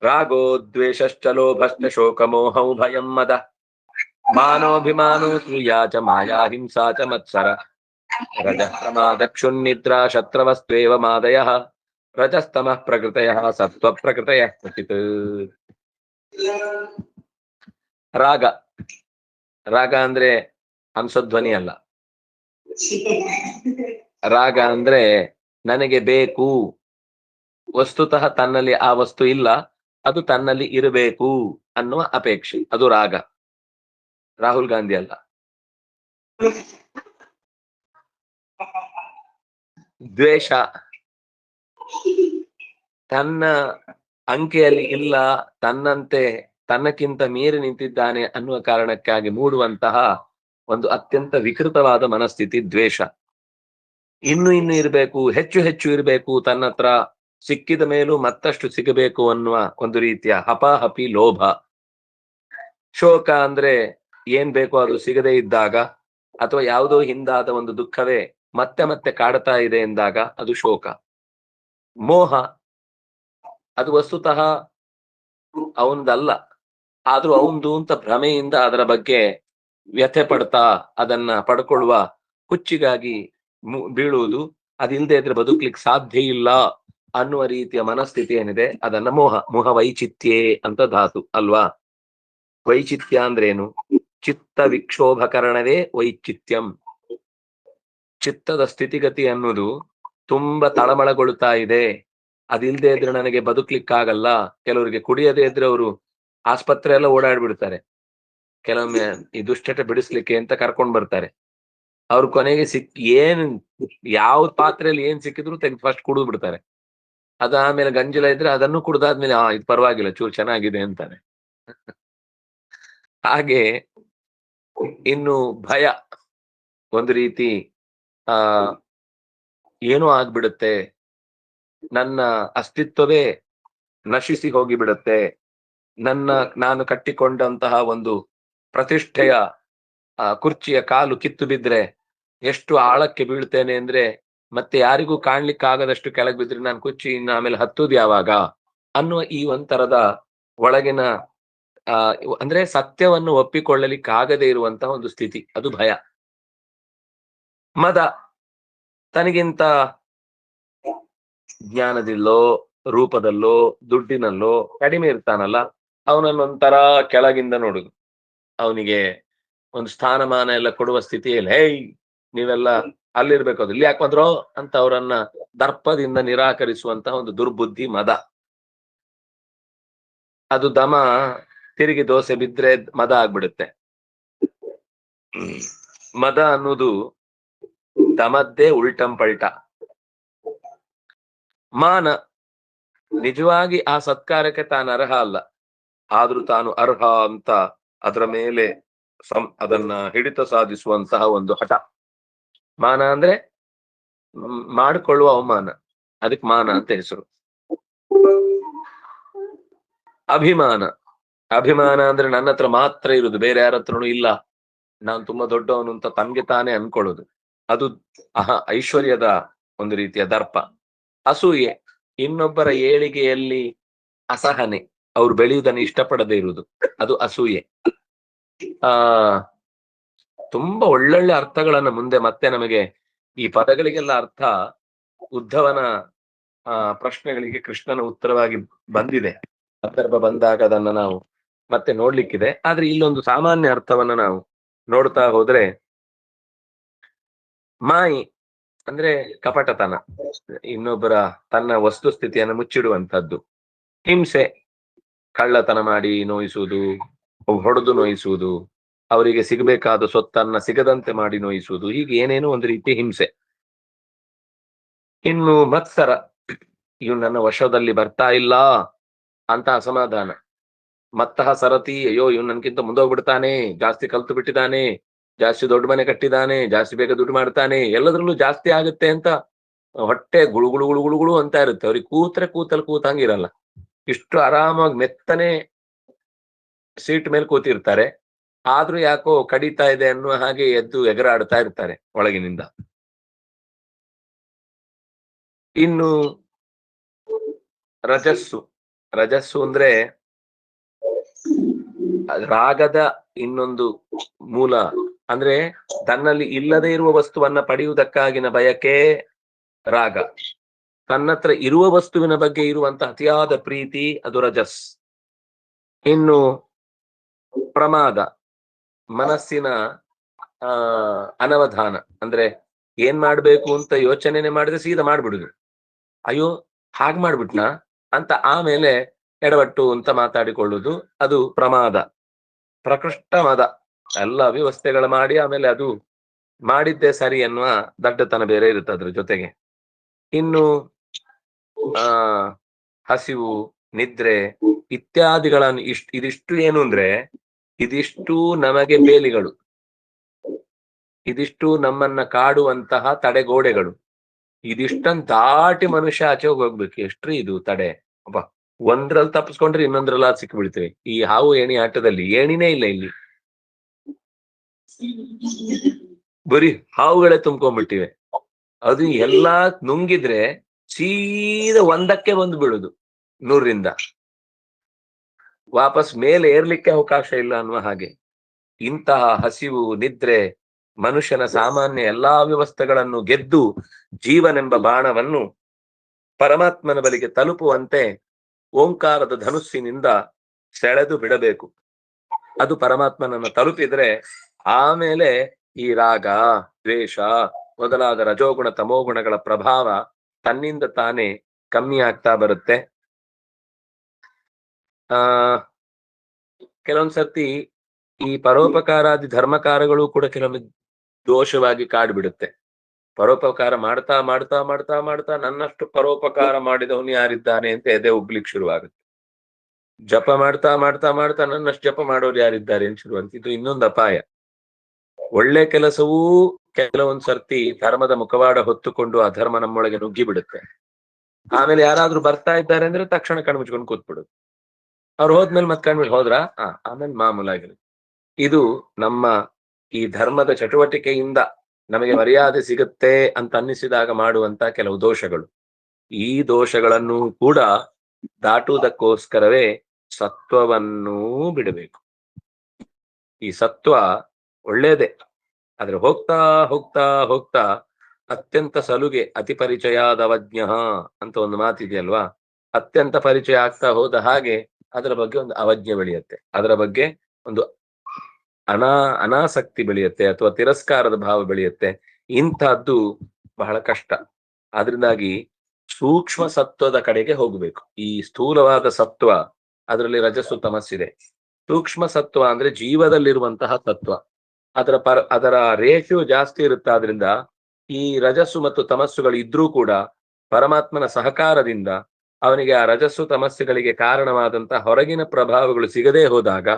ರಾಗೋ ದ್ವೇಷಶ್ಚ ಲೋಭಶ್ಚ ಶೋಕಮೋಹೌ ಭಯಂ ಮದ ಮಾನೋಭಿಮಾನೋ ಸೂಯಾಚ ಮಾಯಾ ಹಿಂಸಾ ಚ ಮತ್ಸರ ರಜಃ ಶತ್ರವಸ್ತ್ವೇವ ಮಾದಯಃ ರಜಸ್ತಮಃ ಪ್ರಕೃತಯಃ ಸತ್ವ ಪ್ರಕೃತಯಃ ಕ್ವಚಿತ್. ರಾಗ, ರಾಗ ಅಂದ್ರೆ ಹಂಸಧ್ವನಿ ಅಲ್ಲ. ರಾಗ ಅಂದ್ರೆ ನನಗೆ ಬೇಕು, ವಸ್ತುತಃ ತನ್ನಲ್ಲಿ ಆ ವಸ್ತು ಇಲ್ಲ, ಅದು ತನ್ನಲ್ಲಿ ಇರಬೇಕು ಅನ್ನುವ ಅಪೇಕ್ಷೆ, ಅದು ರಾಗ. ರಾಹುಲ್ ಗಾಂಧಿ ಅಲ್ಲ. ದ್ವೇಷ, ತನ್ನ ಅಂಕೆಯಲ್ಲಿ ಇಲ್ಲ, ತನ್ನಕ್ಕಿಂತ ಮೀರಿ ನಿಂತಿದ್ದಾನೆ ಅನ್ನುವ ಕಾರಣಕ್ಕಾಗಿ ಮೂಡುವಂತಹ ಒಂದು ಅತ್ಯಂತ ವಿಕೃತವಾದ ಮನಸ್ಥಿತಿ ದ್ವೇಷ. ಇನ್ನು ಇರಬೇಕು, ಹೆಚ್ಚು ಹೆಚ್ಚು ಇರಬೇಕು, ತನ್ನ ಹತ್ರ ಸಿಕ್ಕಿದ ಮೇಲೂ ಮತ್ತಷ್ಟು ಸಿಗಬೇಕು ಅನ್ನುವ ಒಂದು ರೀತಿಯ ಹಪಾಹಪಿ ಲೋಭ. ಶೋಕ ಅಂದ್ರೆ ಏನ್ ಬೇಕೋ ಅದು ಸಿಗದೇ ಇದ್ದಾಗ, ಅಥವಾ ಯಾವುದೋ ಹಿಂದಾದ ಒಂದು ದುಃಖವೇ ಮತ್ತೆ ಮತ್ತೆ ಕಾಡ್ತಾ ಇದೆ ಎಂದಾಗ ಅದು ಶೋಕ. ಮೋಹ, ಅದು ವಸ್ತುತಃ ಅವಂದಲ್ಲ, ಆದ್ರೂ ಅವಂದು ಅಂತ ಭ್ರಮೆಯಿಂದ ಅದರ ಬಗ್ಗೆ ವ್ಯಥೆ ಪಡ್ತಾ ಅದನ್ನ ಪಡ್ಕೊಳ್ಳುವ ಹುಚ್ಚಿಗಾಗಿ ಬೀಳುವುದು. ಅದಿಲ್ಲದೆ ಇದ್ರೆ ಬದುಕ್ಲಿಕ್ಕೆ ಸಾಧ್ಯ ಇಲ್ಲ ಅನ್ನುವ ರೀತಿಯ ಮನಸ್ಥಿತಿ ಏನಿದೆ ಅದನ್ನ ಮೋಹ ವೈಚಿತ್ಯೇ ಅಂತ ಧಾತು ಅಲ್ವಾ. ವೈಚಿತ್ಯ ಅಂದ್ರೇನು? ಚಿತ್ತ ವಿಕ್ಷೋಭಕರಣವೇ ವೈಚಿತ್ಯಂ. ಚಿತ್ತದ ಸ್ಥಿತಿಗತಿ ಅನ್ನೋದು ತುಂಬಾ ತಳಮಳಗೊಳ್ತಾ ಇದೆ, ಅದಿಲ್ದೆ ಇದ್ರೆ ನನಗೆ ಬದುಕ್ಲಿಕ್ಕಾಗಲ್ಲ. ಕೆಲವರಿಗೆ ಕುಡಿಯದೇ ಇದ್ರೆ ಅವರು ಆಸ್ಪತ್ರೆ ಎಲ್ಲ ಓಡಾಡ್ಬಿಡ್ತಾರೆ. ಕೆಲವೊಮ್ಮೆ ಈ ದುಶ್ಚಟ ಬಿಡಿಸ್ಲಿಕ್ಕೆ ಅಂತ ಕರ್ಕೊಂಡ್ ಬರ್ತಾರೆ. ಅವ್ರ ಕೊನೆಗೆ ಯಾವ ಪಾತ್ರೆಯಲ್ಲಿ ಏನ್ ಸಿಕ್ಕಿದ್ರು ತೆಗೆದು ಫಸ್ಟ್ ಕುಡಿದು ಬಿಡ್ತಾರೆ. ಅದಾದ್ಮೇಲೆ ಗಂಜಲ ಇದ್ರೆ ಅದನ್ನು ಕುಡ್ದಾದ್ಮೇಲೆ ಇದು ಪರವಾಗಿಲ್ಲ, ಚೂರು ಚೆನ್ನಾಗಿದೆ ಅಂತಾನೆ. ಹಾಗೆ ಇನ್ನು ಭಯ, ಒಂದು ರೀತಿ ಏನೋ ಆಗ್ಬಿಡುತ್ತೆ, ನನ್ನ ಅಸ್ತಿತ್ವವೇ ನಶಿಸಿ ಹೋಗಿಬಿಡುತ್ತೆ, ನಾನು ಕಟ್ಟಿಕೊಂಡಂತಹ ಒಂದು ಪ್ರತಿಷ್ಠೆಯ ಕುರ್ಚಿಯ ಕಾಲು ಕಿತ್ತು ಬಿದ್ರೆ ಎಷ್ಟು ಆಳಕ್ಕೆ ಬೀಳ್ತೇನೆ ಅಂದ್ರೆ, ಮತ್ತೆ ಯಾರಿಗೂ ಕಾಣ್ಲಿಕ್ಕಾಗದಷ್ಟು ಕೆಳಗೆ ಬಿದ್ರೆ ನಾನು ಕುರ್ಚಿ ಇನ್ನು ಆಮೇಲೆ ಹತ್ತುದು ಯಾವಾಗ ಅನ್ನುವ ಈ ಒಂಥರದ ಒಳಗಿನ ಅಂದ್ರೆ ಸತ್ಯವನ್ನು ಒಪ್ಪಿಕೊಳ್ಳಲಿಕ್ಕಾಗದೇ ಇರುವಂತಹ ಒಂದು ಸ್ಥಿತಿ, ಅದು ಭಯ. ಮದ, ತನಗಿಂತ ಜ್ಞಾನದಲ್ಲೋ ರೂಪದಲ್ಲೋ ದುಡ್ಡಿನಲ್ಲೋ ಕಡಿಮೆ ಇರ್ತಾನಲ್ಲ, ಅವನನ್ನೊಂಥರ ಕೆಳಗಿಂದ ನೋಡುದು. ಅವನಿಗೆ ಒಂದು ಸ್ಥಾನಮಾನ ಎಲ್ಲ ಕೊಡುವ ಸ್ಥಿತಿಯಲ್ಲಿ, ಹೇಯ್ ನೀವೆಲ್ಲ ಅಲ್ಲಿರ್ಬೇಕು, ಅದು ಇಲ್ಲಿ ಯಾಕೆ ಬಂದ್ರೋ ಅಂತ ಅವರನ್ನ ದರ್ಪದಿಂದ ನಿರಾಕರಿಸುವಂತಹ ಒಂದು ದುರ್ಬುದ್ಧಿ ಮದ. ಅದು ದಮ ತಿರುಗಿ ದೋಸೆ ಬಿದ್ರೆ ಮದ ಆಗ್ಬಿಡುತ್ತೆ. ಮದ ಅನ್ನೋದು ದಮದ್ದೇ ಉಲ್ಟಂ ಪಲ್ಟ. ಮಾನ, ನಿಜವಾಗಿ ಆ ಸತ್ಕಾರಕ್ಕೆ ತಾನು ಅರ್ಹ ಅಲ್ಲ, ಆದ್ರೂ ತಾನು ಅರ್ಹ ಅಂತ ಅದರ ಮೇಲೆ ಅದನ್ನ ಹಿಡಿತ ಸಾಧಿಸುವಂತಹ ಒಂದು ಹಠ. ಮಾನ ಅಂದ್ರೆ ಮಾಡಿಕೊಳ್ಳುವ ಅವಮಾನ, ಅದಕ್ಕೆ ಮಾನ ಅಂತ ಹೆಸರು. ಅಭಿಮಾನ, ಅಭಿಮಾನ ಅಂದ್ರೆ ನನ್ನ ಹತ್ರ ಮಾತ್ರ ಇರುದು, ಬೇರೆ ಯಾರ ಹತ್ರನೂ ಇಲ್ಲ, ನಾನು ತುಂಬಾ ದೊಡ್ಡವನು ಅಂತ ತನ್ಗೆ ತಾನೇ ಅನ್ಕೊಳ್ಳೋದು, ಅದು ಐಶ್ವರ್ಯದ ಒಂದು ರೀತಿಯ ದರ್ಪ. ಅಸೂಯೆ, ಇನ್ನೊಬ್ಬರ ಏಳಿಗೆಯಲ್ಲಿ ಅಸಹನೆ, ಅವ್ರು ಬೆಳೆಯುವುದನ್ನು ಇಷ್ಟಪಡದೇ ಇರುವುದು, ಅದು ಅಸೂಯೆ. ತುಂಬಾ ಒಳ್ಳೊಳ್ಳೆ ಅರ್ಥಗಳನ್ನ ಮುಂದೆ ಮತ್ತೆ ನಮಗೆ ಈ ಪದಗಳಿಗೆಲ್ಲ ಅರ್ಥ ಉದ್ಧವನ ಪ್ರಶ್ನೆಗಳಿಗೆ ಕೃಷ್ಣನ ಉತ್ತರವಾಗಿ ಬಂದಿದೆ. ಸಂದರ್ಭ ಬಂದಾಗ ಅದನ್ನ ನಾವು ಮತ್ತೆ ನೋಡ್ಲಿಕ್ಕಿದೆ. ಆದ್ರೆ ಇಲ್ಲೊಂದು ಸಾಮಾನ್ಯ ಅರ್ಥವನ್ನ ನಾವು ನೋಡ್ತಾ ಹೋದ್ರೆ, ಮಾಯಿ ಅಂದ್ರೆ ಕಪಟತನ, ಇನ್ನೊಬ್ಬರ ತನ್ನ ವಸ್ತುಸ್ಥಿತಿಯನ್ನು ಮುಚ್ಚಿಡುವಂತದ್ದು. ಹಿಂಸೆ, ಕಳ್ಳತನ ಮಾಡಿ ನೋಯಿಸುವುದು, ಹೊಡೆದು ನೋಯಿಸುವುದು, ಅವರಿಗೆ ಸಿಗಬೇಕಾದ ಸೊತ್ತನ್ನ ಸಿಗದಂತೆ ಮಾಡಿ ನೋಯಿಸುವುದು, ಹೀಗೆ ಏನೇನೋ ಒಂದು ರೀತಿ ಹಿಂಸೆ. ಇನ್ನು ಮತ್ಸರ, ಇವು ನನ್ನ ವಶದಲ್ಲಿ ಬರ್ತಾ ಇಲ್ಲ ಅಂತ ಅಸಮಾಧಾನ. ಮತ್ತಃ ಸರತಿ, ಅಯ್ಯೋ ಇವ್ ನನ್ಗಿಂತ ಮುಂದೋಗ್ಬಿಡ್ತಾನೆ, ಜಾಸ್ತಿ ಕಲ್ತು ಬಿಟ್ಟಿದ್ದಾನೆ, ಜಾಸ್ತಿ ದೊಡ್ಡ ಮನೆ ಕಟ್ಟಿದ್ದಾನೆ, ಜಾಸ್ತಿ ಬೇಗ ದುಡ್ಡು ಮಾಡ್ತಾನೆ, ಎಲ್ಲದ್ರಲ್ಲೂ ಜಾಸ್ತಿ ಆಗುತ್ತೆ ಅಂತ ಹೊಟ್ಟೆ ಗುಳುಗುಳು ಗುಳುಗುಳು ಅಂತ ಇರುತ್ತೆ. ಅವ್ರಿಗೆ ಕೂತಂಗಿರಲ್ಲ. ಇಷ್ಟು ಆರಾಮಾಗಿ ಮೆತ್ತನೆ ಸೀಟ್ ಮೇಲೆ ಕೂತಿರ್ತಾರೆ, ಆದ್ರೂ ಯಾಕೋ ಕಡಿತಾ ಇದೆ ಅನ್ನುವ ಹಾಗೆ ಎದ್ದು ಎಗರಾಡ್ತಾ ಇರ್ತಾರೆ ಒಳಗಿನಿಂದ. ಇನ್ನು ರಜಸ್ಸು ಅಂದ್ರೆ ರಾಗದ ಇನ್ನೊಂದು ಮೂಲ. ಅಂದ್ರೆ ತನ್ನಲ್ಲಿ ಇಲ್ಲದೆ ಇರುವ ವಸ್ತುವನ್ನ ಪಡೆಯುವುದಕ್ಕಾಗಿನ ಬಯಕೆ ರಾಗ. ತನ್ನತ್ರ ಇರುವ ವಸ್ತುವಿನ ಬಗ್ಗೆ ಇರುವಂತ ಅತಿಯಾದ ಪ್ರೀತಿ ಅದು ರಜಸ್. ಇನ್ನು ಪ್ರಮಾದ, ಮನಸ್ಸಿನ ಅನವಧಾನ, ಅಂದ್ರೆ ಏನ್ ಮಾಡ್ಬೇಕು ಅಂತ ಯೋಚನೆನೆ ಮಾಡಿದ್ರೆ ಸೀದಾ ಮಾಡ್ಬಿಡುದು. ಅಯ್ಯೋ ಹಾಗ್ ಮಾಡ್ಬಿಟ್ನಾ ಅಂತ ಆಮೇಲೆ ಎಡವಟ್ಟು ಅಂತ ಮಾತಾಡಿಕೊಳ್ಳುವುದು, ಅದು ಪ್ರಮಾದ. ಪ್ರಕೃಷ್ಟ ಮದ, ಎಲ್ಲ ವ್ಯವಸ್ಥೆಗಳು ಮಾಡಿ ಆಮೇಲೆ ಅದು ಮಾಡಿದ್ದೇ ಸರಿ ಅನ್ನುವ ದಡ್ಡತನ ಬೇರೆ ಇರುತ್ತೆ ಅದ್ರ ಜೊತೆಗೆ. ಇನ್ನು ಹಸಿವು, ನಿದ್ರೆ ಇತ್ಯಾದಿಗಳನ್ನು ಇದಿಷ್ಟು ಏನು ಅಂದ್ರೆ ಇದಿಷ್ಟು ನಮಗೆ ಬೇಲಿಗಳು, ಇದಿಷ್ಟು ನಮ್ಮನ್ನ ಕಾಡುವಂತಹ ತಡೆಗೋಡೆಗಳು. ಇದಿಷ್ಟನ್ ದಾಟಿ ಮನುಷ್ಯ ಆಚೆ ಹೋಗ್ಬೇಕು. ಎಷ್ಟ್ರಿ ಇದು ತಡೆ, ಅಬ್ಬಾ ಒಂದ್ರಲ್ಲಿ ತಪ್ಪಿಸ್ಕೊಂಡ್ರೆ ಇನ್ನೊಂದ್ರಲ್ಲ ಸಿಕ್ಕಿಬಿಡ್ತೇವೆ. ಈ ಹಾವು ಏಣಿ ಆಟದಲ್ಲಿ ಏಣಿನೇ ಇಲ್ಲ, ಇಲ್ಲಿ ಬರೀ ಹಾವುಗಳೇ ತುಂಬ್ಕೊಂಡ್ಬಿಟ್ಟಿವೆ. ಅದು ಎಲ್ಲಾ ನುಂಗಿದ್ರೆ ಸೀದಾ ಒಂದಕ್ಕೆ ಬಂದು ಬೀಳುದು, 100ರಿಂದ ವಾಪಸ್ ಮೇಲೆ ಏರ್ಲಿಕ್ಕೆ ಅವಕಾಶ ಇಲ್ಲ ಅನ್ನುವ ಹಾಗೆ. ಇಂತಹ ಹಸಿವು, ನಿದ್ರೆ ಮನುಷ್ಯನ ಸಾಮಾನ್ಯ ಎಲ್ಲಾ ವ್ಯವಸ್ಥೆಗಳನ್ನು ಗೆದ್ದು ಜೀವನೆಂಬ ಬಾಣವನ್ನು ಪರಮಾತ್ಮನ ಬಳಿಗೆ ತಲುಪುವಂತೆ ಓಂಕಾರದ ಧನುಸ್ಸಿನಿಂದ ಸೆಳೆದು ಬಿಡಬೇಕು. ಅದು ಪರಮಾತ್ಮನನ್ನು ತಲುಪಿದ್ರೆ ಆಮೇಲೆ ಈ ರಾಗ, ದ್ವೇಷ ಮೊದಲಾದ ರಜೋಗುಣ ತಮೋಗುಣಗಳ ಪ್ರಭಾವ ತನ್ನಿಂದ ತಾನೇ ಕಮ್ಮಿ ಆಗ್ತಾ ಬರುತ್ತೆ. ಕೆಲವೊಂದ್ಸರ್ತಿ ಈ ಪರೋಪಕಾರಾದಿ ಧರ್ಮಕಾರಗಳು ಕೂಡ ಕೆಲವೊಮ್ಮೆ ದೋಷವಾಗಿ ಕಾಡ್ಬಿಡುತ್ತೆ. ಪರೋಪಕಾರ ಮಾಡ್ತಾ ಮಾಡ್ತಾ ಮಾಡ್ತಾ ಮಾಡ್ತಾ ನನ್ನಷ್ಟು ಪರೋಪಕಾರ ಮಾಡಿದವನು ಯಾರಿದ್ದಾನೆ ಅಂತ ಎದೆ ಉಗ್ಲಿಕ್ಕೆ ಶುರುವಾಗುತ್ತೆ. ಜಪ ಮಾಡ್ತಾ ಮಾಡ್ತಾ ಮಾಡ್ತಾ ನನ್ನಷ್ಟು ಜಪ ಮಾಡೋರು ಯಾರಿದ್ದಾರೆ ಅಂತ ಶುರುವಾಗುತ್ತೆ. ಇದು ಇನ್ನೊಂದು ಅಪಾಯ. ಒಳ್ಳೆ ಕೆಲಸವೂ ಕೆಲವೊಂದ್ ಸರ್ತಿ ಧರ್ಮದ ಮುಖವಾಡ ಹೊತ್ತುಕೊಂಡು ಆ ಧರ್ಮ ನಮ್ಮೊಳಗೆ ನುಗ್ಗಿ ಬಿಡುತ್ತೆ. ಆಮೇಲೆ ಯಾರಾದ್ರೂ ಬರ್ತಾ ಇದ್ದಾರೆ ಅಂದ್ರೆ ತಕ್ಷಣ ಕಣ್ಮುಚ್ಕೊಂಡು ಕೂತ್ಬಿಡುದು. ಅವ್ರು ಹೋದ್ಮೇಲೆ ಮತ್ ಕಣ್ಬಿಟ್ಟು ಹೋದ್ರ ಆಮೇಲೆ ಮಾಮೂಲಾಗಿರುತ್ತೆ. ಇದು ನಮ್ಮ ಈ ಧರ್ಮದ ಚಟುವಟಿಕೆಯಿಂದ ನಮಗೆ ಮರ್ಯಾದೆ ಸಿಗುತ್ತೆ ಅಂತ ಅನ್ನಿಸಿದಾಗ ಮಾಡುವಂತ ಕೆಲವು ದೋಷಗಳು. ಈ ದೋಷಗಳನ್ನು ಕೂಡ ದಾಟುವುದಕ್ಕೋಸ್ಕರವೇ ಸತ್ವವನ್ನೂ ಬಿಡಬೇಕು. ಈ ಸತ್ವ ಒಳ್ಳೇದೇ, ಆದ್ರೆ ಹೋಗ್ತಾ ಹೋಗ್ತಾ ಹೋಗ್ತಾ ಅತ್ಯಂತ ಸಲುಗೆ ಅತಿ ಪರಿಚಯಾದವಜ್ಞ ಅಂತ ಒಂದು ಮಾತಿದೆಯಲ್ವಾ. ಅತ್ಯಂತ ಪರಿಚಯ ಆಗ್ತಾ ಹೋದ ಹಾಗೆ ಅದರ ಬಗ್ಗೆ ಒಂದು ಅವಜ್ಞೆ ಬೆಳೆಯುತ್ತೆ, ಅದರ ಬಗ್ಗೆ ಒಂದು ಅನಾಸಕ್ತಿ ಬೆಳೆಯುತ್ತೆ, ಅಥವಾ ತಿರಸ್ಕಾರದ ಭಾವ ಬೆಳೆಯುತ್ತೆ. ಇಂಥದ್ದು ಬಹಳ ಕಷ್ಟ. ಆದ್ರಿಂದಾಗಿ ಸೂಕ್ಷ್ಮ ಸತ್ವದ ಕಡೆಗೆ ಹೋಗ್ಬೇಕು. ಈ ಸ್ಥೂಲವಾದ ಸತ್ವ, ಅದರಲ್ಲಿ ರಜಸ್ಸು ತಮಸ್ಸಿದೆ. ಸೂಕ್ಷ್ಮ ಸತ್ವ ಅಂದ್ರೆ ಜೀವದಲ್ಲಿರುವಂತಹ ತತ್ವ, ಅದರ ರೇಷಿಯೋ ಜಾಸ್ತಿ ಇರುತ್ತಾದ್ರಿಂದ ಈ ರಜಸ್ಸು ಮತ್ತು ತಮಸ್ಸುಗಳು ಇದ್ರೂ ಕೂಡ ಪರಮಾತ್ಮನ ಸಹಕಾರದಿಂದ ಅವನಿಗೆ ಆ ರಜಸ್ಸು ತಮಸ್ಸುಗಳಿಗೆ ಕಾರಣವಾದಂತಹ ಹೊರಗಿನ ಪ್ರಭಾವಗಳು ಸಿಗದೇ ಹೋದಾಗ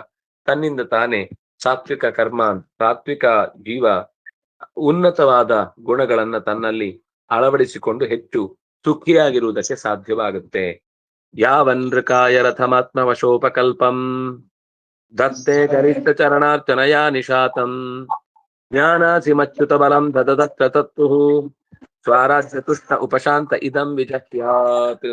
ತನ್ನಿಂದ ತಾನೇ ಸಾತ್ವಿಕ ಕರ್ಮ, ಸಾತ್ವಿಕ ಜೀವ ಉನ್ನತವಾದ ಗುಣಗಳನ್ನ ತನ್ನಲ್ಲಿ ಅಳವಡಿಸಿಕೊಂಡು ಹೆಚ್ಚು ಸುಖಿಯಾಗಿರುವುದಕ್ಕೆ ಸಾಧ್ಯವಾಗುತ್ತೆ. ಯಾವನ್ೃಕಾಯ ರಥಮಾತ್ಮ ವಶೋಪಕಲ್ಪಂ ದತ್ತೇ ಗರಿಷ್ಠ ಚರಣಾರ್ಚನಯಾ ನಿಶಾತಂ ಜ್ಞಾನಾಸಿ ಮಚ್ಯುತ ಬಲಂ ದದದತ್ತ ತತ್ತು ಸ್ವರಾಜ್ಯ ತುಷ್ಟ ಉಪಶಾಂತ ಇದಂ ವಿಜಹ್ಯಾತ್.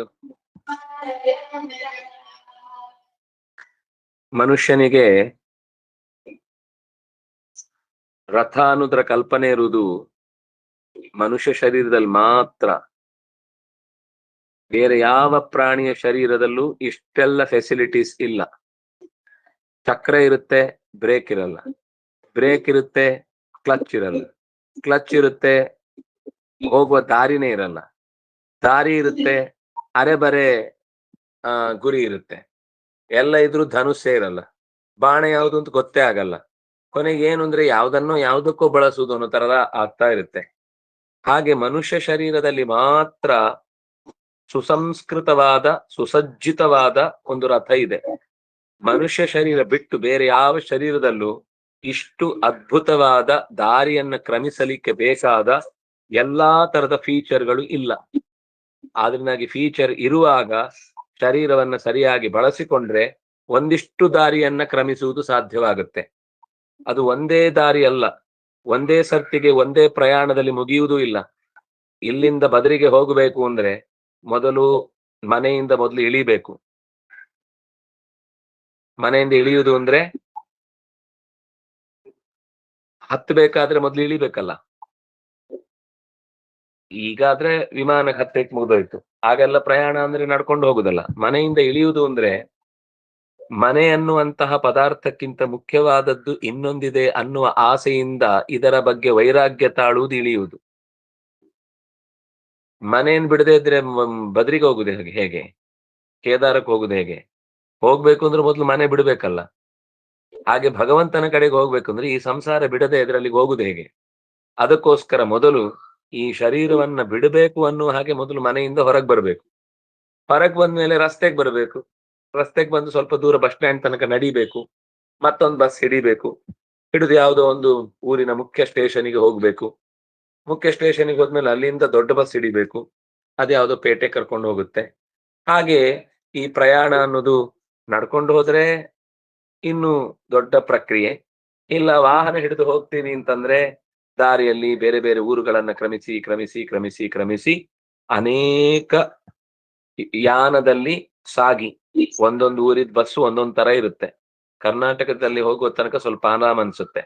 ಮನುಷ್ಯನಿಗೆ ರಥ ಅನ್ನೋದ್ರ ಕಲ್ಪನೆ ಇರುವುದು ಮನುಷ್ಯ ಶರೀರದಲ್ಲಿ ಮಾತ್ರ. ಬೇರೆ ಯಾವ ಪ್ರಾಣಿಯ ಶರೀರದಲ್ಲೂ ಇಷ್ಟೆಲ್ಲ ಫೆಸಿಲಿಟೀಸ್ ಇಲ್ಲ. ಚಕ್ರ ಇರುತ್ತೆ, ಬ್ರೇಕ್ ಇರಲ್ಲ. ಬ್ರೇಕ್ ಇರುತ್ತೆ, ಕ್ಲಚ್ ಇರಲ್ಲ. ಕ್ಲಚ್ ಇರುತ್ತೆ, ಹೋಗುವ ದಾರಿನೇ ಇರಲ್ಲ. ದಾರಿ ಇರುತ್ತೆ, ಅರೆಬರೆ ಗುರಿ ಇರುತ್ತೆ. ಎಲ್ಲ ಇದ್ರೂ ಧನುಸ್ಸೇ ಇರಲ್ಲ, ಬಾಣ ಯಾವುದು ಅಂತ ಗೊತ್ತೇ ಆಗಲ್ಲ. ಕೊನೆಗೆ ಏನು ಅಂದ್ರೆ ಯಾವ್ದನ್ನೋ ಯಾವ್ದಕ್ಕೋ ಬಳಸುವುದು ಅನ್ನೋ ತರದ ಆಗ್ತಾ ಇರುತ್ತೆ. ಹಾಗೆ ಮನುಷ್ಯ ಶರೀರದಲ್ಲಿ ಮಾತ್ರ ಸುಸಂಸ್ಕೃತವಾದ ಸುಸಜ್ಜಿತವಾದ ಒಂದು ರಥ ಇದೆ. ಮನುಷ್ಯ ಶರೀರ ಬಿಟ್ಟು ಬೇರೆ ಯಾವ ಶರೀರದಲ್ಲೂ ಇಷ್ಟು ಅದ್ಭುತವಾದ ದಾರಿಯನ್ನ ಕ್ರಮಿಸಲಿಕ್ಕೆ ಬೇಕಾದ ಎಲ್ಲಾ ತರದ ಫೀಚರ್ಗಳು ಇಲ್ಲ. ಆದ್ರಿಂದಾಗಿ ಫೀಚರ್ ಇರುವಾಗ ಶರೀರವನ್ನ ಸರಿಯಾಗಿ ಬಳಸಿಕೊಂಡ್ರೆ ಒಂದಿಷ್ಟು ದಾರಿಯನ್ನ ಕ್ರಮಿಸುವುದು ಸಾಧ್ಯವಾಗುತ್ತೆ. ಅದು ಒಂದೇ ದಾರಿ ಅಲ್ಲ, ಒಂದೇ ಸರ್ತಿಗೆ ಒಂದೇ ಪ್ರಯಾಣದಲ್ಲಿ ಮುಗಿಯುವುದೂ ಇಲ್ಲ. ಇಲ್ಲಿಂದ ಬದರಿಗೆ ಹೋಗಬೇಕು ಅಂದ್ರೆ ಮೊದಲು ಮನೆಯಿಂದ ಇಳಿಬೇಕು. ಮನೆಯಿಂದ ಇಳಿಯುವುದು ಅಂದ್ರೆ ಹತ್ತಬೇಕಾದ್ರೆ ಮೊದಲು ಇಳಿಬೇಕಲ್ಲ. ಈಗಾದ್ರೆ ವಿಮಾನಕ್ಕೆ ಹತ್ತಕ್ಕೆ ಮುಗಿದೋಯ್ತು, ಆಗೆಲ್ಲ ಪ್ರಯಾಣ ಅಂದ್ರೆ ನಡ್ಕೊಂಡು ಹೋಗುದಲ್ಲ. ಮನೆಯಿಂದ ಇಳಿಯುವುದು ಅಂದ್ರೆ ಮನೆ ಅನ್ನುವಂತಹ ಪದಾರ್ಥಕ್ಕಿಂತ ಮುಖ್ಯವಾದದ್ದು ಇನ್ನೊಂದಿದೆ ಅನ್ನುವ ಆಸೆಯಿಂದ ಇದರ ಬಗ್ಗೆ ವೈರಾಗ್ಯ ತಾಳುವುದು ಇಳಿಯುವುದು. ಮನೆಯನ್ನು ಬಿಡದೇ ಇದ್ರೆ ಬದ್ರಿಗೆ ಹೋಗುದು ಹೇಗೆ, ಕೇದಾರಕ್ಕೆ ಹೋಗುದು ಹೇಗೆ? ಹೋಗ್ಬೇಕು ಅಂದ್ರೆ ಮೊದಲು ಮನೆ ಬಿಡ್ಬೇಕಲ್ಲ. ಹಾಗೆ ಭಗವಂತನ ಕಡೆಗೆ ಹೋಗ್ಬೇಕು ಅಂದ್ರೆ ಈ ಸಂಸಾರ ಬಿಡದೆ ಇದರಲ್ಲಿಗೆ ಹೋಗುದು ಹೇಗೆ? ಅದಕ್ಕೋಸ್ಕರ ಮೊದಲು ಈ ಶರೀರವನ್ನ ಬಿಡಬೇಕು ಅನ್ನುವ ಹಾಗೆ ಮೊದಲು ಮನೆಯಿಂದ ಹೊರಗೆ ಬರ್ಬೇಕು. ಹೊರಗೆ ಬಂದ್ಮೇಲೆ ರಸ್ತೆಗೆ ಬರ್ಬೇಕು. ರಸ್ತೆಗೆ ಬಂದು ಸ್ವಲ್ಪ ದೂರ ಬಸ್ ಸ್ಟ್ಯಾಂಡ್ ತನಕ ನಡಿಬೇಕು, ಮತ್ತೊಂದು ಬಸ್ ಹಿಡಿಬೇಕು. ಹಿಡಿದು ಯಾವುದೋ ಒಂದು ಊರಿನ ಮುಖ್ಯ ಸ್ಟೇಷನ್ಗೆ ಹೋಗ್ಬೇಕು. ಮುಖ್ಯ ಸ್ಟೇಷನ್ಗೆ ಹೋದ್ಮೇಲೆ ಅಲ್ಲಿಂದ ದೊಡ್ಡ ಬಸ್ ಹಿಡಿಬೇಕು, ಅದ್ಯಾವುದೋ ಪೇಟೆ ಕರ್ಕೊಂಡು ಹೋಗುತ್ತೆ. ಹಾಗೆ ಈ ಪ್ರಯಾಣ ಅನ್ನೋದು ನಡ್ಕೊಂಡು ಹೋದ್ರೆ ಇನ್ನು ದೊಡ್ಡ ಪ್ರಕ್ರಿಯೆ. ಇಲ್ಲ ವಾಹನ ಹಿಡಿದು ಹೋಗ್ತೀನಿ ಅಂತಂದ್ರೆ ದಾರಿಯಲ್ಲಿ ಬೇರೆ ಬೇರೆ ಊರುಗಳನ್ನ ಕ್ರಮಿಸಿ ಕ್ರಮಿಸಿ ಕ್ರಮಿಸಿ ಕ್ರಮಿಸಿ ಅನೇಕ ಯಾನದಲ್ಲಿ ಸಾಗಿ ಒಂದೊಂದು ಊರಿದ ಬಸ್ಸು ಒಂದೊಂದ್ ತರ ಇರುತ್ತೆ. ಕರ್ನಾಟಕದಲ್ಲಿ ಹೋಗುವ ತನಕ ಸ್ವಲ್ಪ ಆರಾಮ್ ಅನ್ಸುತ್ತೆ.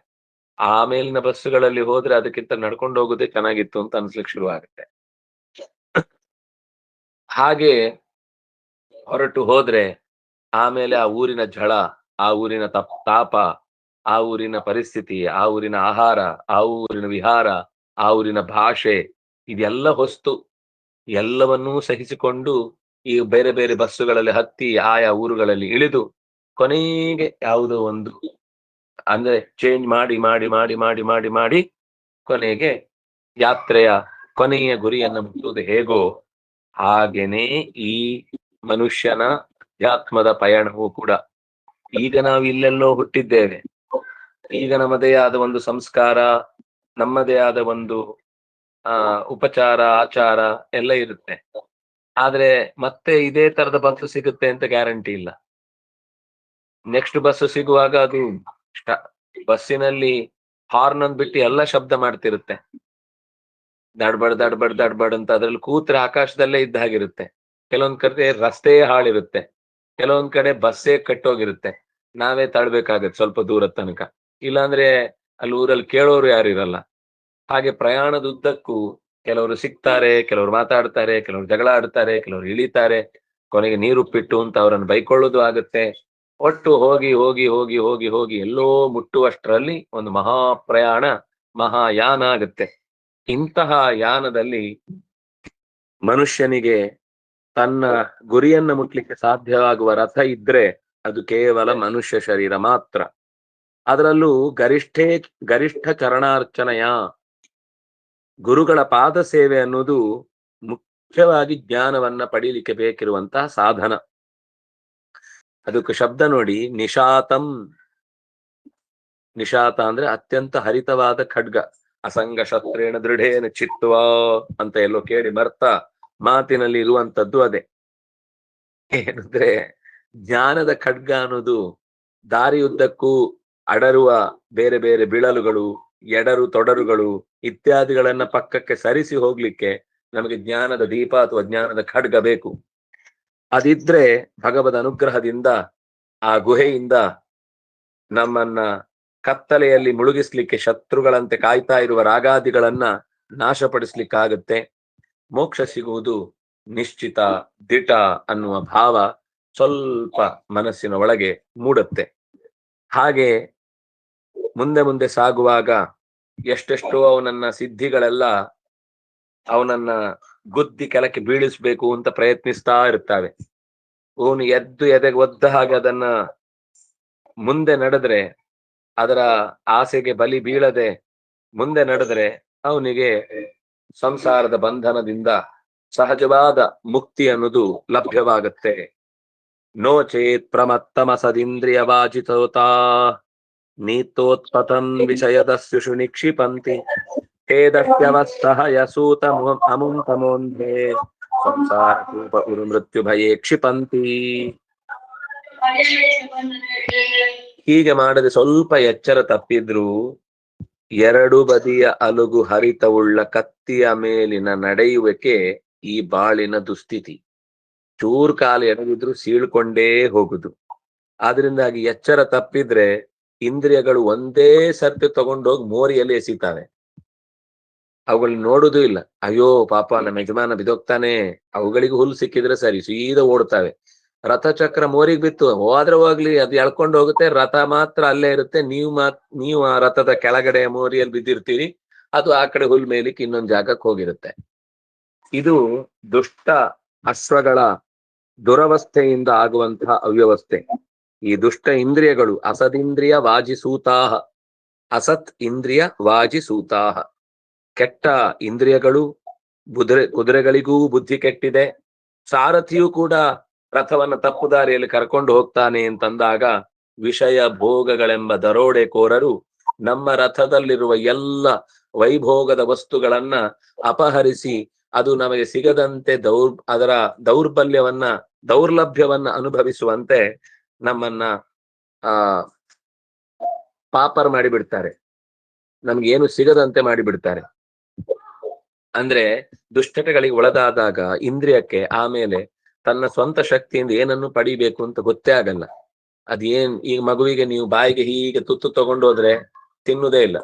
ಆಮೇಲಿನ ಬಸ್ಸುಗಳಲ್ಲಿ ಹೋದ್ರೆ ಅದಕ್ಕಿಂತ ನಡ್ಕೊಂಡು ಹೋಗೋದೇ ಚೆನ್ನಾಗಿತ್ತು ಅಂತ ಅನ್ಸ್ಲಿಕ್ಕೆ ಶುರು ಆಗುತ್ತೆ. ಹಾಗೆ ಹೊರಟು ಹೋದ್ರೆ ಆಮೇಲೆ ಆ ಊರಿನ ಝಳ, ಆ ಊರಿನ ತಾಪ, ಆ ಊರಿನ ಪರಿಸ್ಥಿತಿ, ಆ ಊರಿನ ಆಹಾರ, ಆ ಊರಿನ ವಿಹಾರ, ಆ ಊರಿನ ಭಾಷೆ, ಇದೆಲ್ಲ ಹೊಸ್ತು. ಎಲ್ಲವನ್ನೂ ಸಹಿಸಿಕೊಂಡು ಈ ಬೇರೆ ಬೇರೆ ಬಸ್ಸುಗಳಲ್ಲಿ ಹತ್ತಿ ಆಯಾ ಊರುಗಳಲ್ಲಿ ಇಳಿದು ಕೊನೆಗೆ ಯಾವುದೋ ಒಂದು ಅಂದ್ರೆ ಚೇಂಜ್ ಮಾಡಿ ಮಾಡಿ ಮಾಡಿ ಮಾಡಿ ಮಾಡಿ ಮಾಡಿ ಕೊನೆಗೆ ಯಾತ್ರೆಯ ಕೊನೆಯ ಗುರಿಯನ್ನು ಮುಟ್ಟುವುದು ಹೇಗೋ ಹಾಗೇನೆ ಈ ಮನುಷ್ಯನ ಅಧ್ಯಾತ್ಮದ ಪಯಣವೂ ಕೂಡ. ಈಗ ನಾವು ಇಲ್ಲೆಲ್ಲೋ ಹುಟ್ಟಿದ್ದೇವೆ, ಈಗ ನಮ್ಮದೇ ಆದ ಒಂದು ಸಂಸ್ಕಾರ, ನಮ್ಮದೇ ಆದ ಒಂದು ಉಪಚಾರ ಆಚಾರ ಎಲ್ಲ ಇರುತ್ತೆ. ಆದ್ರೆ ಮತ್ತೆ ಇದೇ ತರದ ಬಸ್ ಸಿಗುತ್ತೆ ಅಂತ ಗ್ಯಾರಂಟಿ ಇಲ್ಲ. ನೆಕ್ಸ್ಟ್ ಬಸ್ ಸಿಗುವಾಗ ಅದು ಬಸ್ಸಿನಲ್ಲಿ ಹಾರ್ನ್ ಅಂದ್ ಬಿಟ್ಟು ಎಲ್ಲ ಶಬ್ದ ಮಾಡ್ತಿರುತ್ತೆ, ದಡ್ಬಡ್ ದಡ್ಬಡ್ ದಡ್ಬಡ್ ಅಂತ. ಅದ್ರಲ್ಲಿ ಕೂತ್ರೆ ಆಕಾಶದಲ್ಲೇ ಇದ್ದ ಹಾಗಿರುತ್ತೆ. ಕೆಲವೊಂದ್ ಕಡೆ ರಸ್ತೆ ಹಾಳಿರುತ್ತೆ, ಕೆಲವೊಂದ್ ಕಡೆ ಬಸ್ಸೇ ಕಟ್ಟೋಗಿರುತ್ತೆ. ನಾವೇ ತಳ್ಬೇಕಾಗತ್ತೆ ಸ್ವಲ್ಪ ದೂರದ ತನಕ, ಇಲ್ಲಾಂದ್ರೆ ಅಲ್ಲಿ ಊರಲ್ಲಿ ಕೇಳೋರು ಯಾರು ಇರಲ್ಲ. ಹಾಗೆ ಪ್ರಯಾಣದ ಉದ್ದಕ್ಕೂ ಕೆಲವರು ಸಿಗ್ತಾರೆ, ಕೆಲವರು ಮಾತಾಡ್ತಾರೆ, ಕೆಲವರು ಜಗಳ ಆಡ್ತಾರೆ, ಕೆಲವರು ಇಳಿತಾರೆ, ಕೊನೆಗೆ ನೀರುಪ್ಪಿಟ್ಟು ಅಂತ ಅವರನ್ನು ಬೈಕೊಳ್ಳೋದು ಆಗುತ್ತೆ. ಒಟ್ಟು ಹೋಗಿ ಹೋಗಿ ಹೋಗಿ ಹೋಗಿ ಹೋಗಿ ಎಲ್ಲೋ ಮುಟ್ಟುವಷ್ಟರಲ್ಲಿ ಒಂದು ಮಹಾಪ್ರಯಾಣ, ಮಹಾಯಾನ ಆಗುತ್ತೆ. ಇಂತಹ ಯಾನದಲ್ಲಿ ಮನುಷ್ಯನಿಗೆ ತನ್ನ ಗುರಿಯನ್ನ ಮುಟ್ಲಿಕ್ಕೆ ಸಾಧ್ಯವಾಗುವ ರಥ ಇದ್ರೆ ಅದು ಕೇವಲ ಮನುಷ್ಯ ಶರೀರ ಮಾತ್ರ. ಅದರಲ್ಲೂ ಗರಿಷ್ಠ ಚರಣಾರ್ಚನೆಯ ಗುರುಗಳ ಪಾದ ಸೇವೆ ಅನ್ನೋದು ಮುಖ್ಯವಾಗಿ ಜ್ಞಾನವನ್ನ ಪಡೀಲಿಕ್ಕೆ ಬೇಕಿರುವಂತಹ ಸಾಧನ. ಅದಕ್ಕೆ ಶಬ್ದ ನೋಡಿ, ನಿಶಾತಂ. ನಿಶಾತ ಅಂದ್ರೆ ಅತ್ಯಂತ ಹರಿತವಾದ ಖಡ್ಗ. ಅಸಂಗ ಶಸ್ತ್ರೇಣ ದೃಢೇನ ಚಿತ್ವ ಅಂತ ಎಲ್ಲೋ ಕೇಳಿ ಬರ್ತಾ ಮಾತಿನಲ್ಲಿ ಇರುವಂತದ್ದು ಅದೇ. ಏನಂದ್ರೆ ಜ್ಞಾನದ ಖಡ್ಗ ಅನ್ನೋದು ದಾರಿಯುದ್ದಕ್ಕೂ ಅಡರುವ ಬೇರೆ ಬೇರೆ ಬಿಳಲುಗಳು, ಎಡರು ತೊಡರುಗಳು ಇತ್ಯಾದಿಗಳನ್ನ ಪಕ್ಕಕ್ಕೆ ಸರಿಸಿ ಹೋಗ್ಲಿಕ್ಕೆ ನಮಗೆ ಜ್ಞಾನದ ದೀಪ ಅಥವಾ ಜ್ಞಾನದ ಖಡ್ಗ ಬೇಕು. ಅದಿದ್ರೆ ಭಗವದ್ ಅನುಗ್ರಹದಿಂದ ಆ ಗುಹೆಯಿಂದ ನಮ್ಮನ್ನ ಕತ್ತಲೆಯಲ್ಲಿ ಮುಳುಗಿಸ್ಲಿಕ್ಕೆ ಶತ್ರುಗಳಂತೆ ಕಾಯ್ತಾ ಇರುವ ರಾಗಾದಿಗಳನ್ನ ನಾಶಪಡಿಸ್ಲಿಕ್ಕಾಗತ್ತೆ. ಮೋಕ್ಷ ಸಿಗುವುದು ನಿಶ್ಚಿತ, ದಿಟ ಅನ್ನುವ ಭಾವ ಸ್ವಲ್ಪ ಮನಸ್ಸಿನ ಒಳಗೆ ಮೂಡುತ್ತೆ. ಹಾಗೆ ಮುಂದೆ ಮುಂದೆ ಸಾಗುವಾಗ ಎಷ್ಟೆಷ್ಟೋ ಅವನನ್ನ ಸಿದ್ಧಿಗಳೆಲ್ಲ ಅವನನ್ನ ಗುದ್ದಿ ಕೆಳಕ್ಕೆ ಬೀಳಿಸ್ಬೇಕು ಅಂತ ಪ್ರಯತ್ನಿಸ್ತಾ ಇರ್ತಾವೆ. ಅವನು ಎದ್ದು ಎದೆಗೆ ಒದ್ದ ಹಾಗೆ ಅದನ್ನ ಮುಂದೆ ನಡೆದ್ರೆ, ಅದರ ಆಸೆಗೆ ಬಲಿ ಬೀಳದೆ ಮುಂದೆ ನಡೆದ್ರೆ ಅವನಿಗೆ ಸಂಸಾರದ ಬಂಧನದಿಂದ ಸಹಜವಾದ ಮುಕ್ತಿ ಅನ್ನೋದು ಲಭ್ಯವಾಗುತ್ತೆ. ನೋ ಚೇತ್ ಪ್ರಮತ್ತಮಸದಿಂದ್ರಿಯ ವಾಜಿತೋತಾ ನೀತೋತ್ಪತಂ ವಿಷಯದಸ್ಯುಷು ನಿಕ್ಷಿಪಂತಿ ಹೇದಸ್ಯವಸ್ತಃ ಯಸೂತ ಅಮುಂ ತಮೋಂಧೆ ಸಂಸಾರ ಕೂಪ ಉರು ಮೃತ್ಯು ಭಯೇ ಕ್ಷಿಪಂತಿ. ಹೀಗೆ ಮಾಡದೆ ಸ್ವಲ್ಪ ಎಚ್ಚರ ತಪ್ಪಿದ್ರು ಎರಡು ಬದಿಯ ಅಲುಗು ಹರಿತವುಳ್ಳ ಕತ್ತಿಯ ಮೇಲಿನ ನಡೆಯುವಿಕೆ ಈ ಬಾಳಿನ ದುಸ್ಥಿತಿ. ಚೂರ್ ಕಾಲು ಎಡವಿದ್ರು ಸೀಳ್ಕೊಂಡೇ ಹೋಗುದು. ಆದ್ರಿಂದಾಗಿ ಎಚ್ಚರ ತಪ್ಪಿದ್ರೆ ಇಂದ್ರಿಯಗಳು ಒಂದೇ ಸರ್ತಿ ತಗೊಂಡೋಗಿ ಮೋರಿಯಲ್ಲಿ ಎಸಿತಾವೆ. ಅವುಗಳನ್ನ ನೋಡುದು ಇಲ್ಲ. ಅಯ್ಯೋ ಪಾಪ ನಮ್ಮ ಯಜಮಾನ ಬಿದೋಗ್ತಾನೆ, ಅವುಗಳಿಗೆ ಹುಲ್ಲು ಸಿಕ್ಕಿದ್ರೆ ಸರಿ, ಸೀದಾ ಓಡ್ತಾವೆ. ರಥಚಕ್ರ ಮೋರಿಗೆ ಬಿತ್ತು ಹೋದ್ರೆ ಹೋಗ್ಲಿ, ಅದು ಎಳ್ಕೊಂಡು ಹೋಗುತ್ತೆ, ರಥ ಮಾತ್ರ ಅಲ್ಲೇ ಇರುತ್ತೆ. ನೀವು ಆ ರಥದ ಕೆಳಗಡೆ ಮೋರಿಯಲ್ಲಿ ಬಿದ್ದಿರ್ತೀರಿ, ಅದು ಆ ಕಡೆ ಹುಲ್ ಮೇಲಿಕ್ಕೆ ಇನ್ನೊಂದು ಜಾಗಕ್ಕೆ ಹೋಗಿರುತ್ತೆ. ಇದು ದುಷ್ಟ ಅಶ್ವಗಳ ದುರವಸ್ಥೆಯಿಂದ ಆಗುವಂತಹ ಅವ್ಯವಸ್ಥೆ. ಈ ದುಷ್ಟ ಇಂದ್ರಿಯಗಳು ಅಸದಿಂದ್ರಿಯ ವಾಜಿಸೂತಾಹ, ಅಸತ್ ಇಂದ್ರಿಯ ವಾಜಿಸೂತಾಹ, ಕೆಟ್ಟ ಇಂದ್ರಿಯಗಳು. ಕುದುರೆಗಳಿಗೂ ಬುದ್ಧಿ ಕೆಟ್ಟಿದೆ. ಸಾರಥಿಯೂ ಕೂಡ ರಥವನ್ನ ತಪ್ಪು ದಾರಿಯಲ್ಲಿ ಕರ್ಕೊಂಡು ಹೋಗ್ತಾನೆ ಅಂತಂದಾಗ ವಿಷಯ ಭೋಗಗಳೆಂಬ ದರೋಡೆಕೋರರು ನಮ್ಮ ರಥದಲ್ಲಿರುವ ಎಲ್ಲ ವೈಭೋಗದ ವಸ್ತುಗಳನ್ನ ಅಪಹರಿಸಿ ಅದು ನಮಗೆ ಸಿಗದಂತೆ ಅದರ ದೌರ್ಲಭ್ಯವನ್ನ ಅನುಭವಿಸುವಂತೆ ನಮ್ಮನ್ನ ಪಾಪರ್ ಮಾಡಿಬಿಡ್ತಾರೆ, ನಮ್ಗೇನು ಸಿಗದಂತೆ ಮಾಡಿಬಿಡ್ತಾರೆ. ಅಂದ್ರೆ ದುಶ್ಚಟಗಳಿಗೆ ಒಳಗಾದಾಗ ಇಂದ್ರಿಯಕ್ಕೆ ಆಮೇಲೆ ತನ್ನ ಸ್ವಂತ ಶಕ್ತಿಯಿಂದ ಏನನ್ನು ಪಡಿಬೇಕು ಅಂತ ಗೊತ್ತೇ ಆಗಲ್ಲ. ಈಗ ಮಗುವಿಗೆ ನೀವು ಬಾಯಿಗೆ ಹೀಗೆ ತುತ್ತು ತಗೊಂಡೋದ್ರೆ ತಿನ್ನುವುದೇ ಇಲ್ಲ.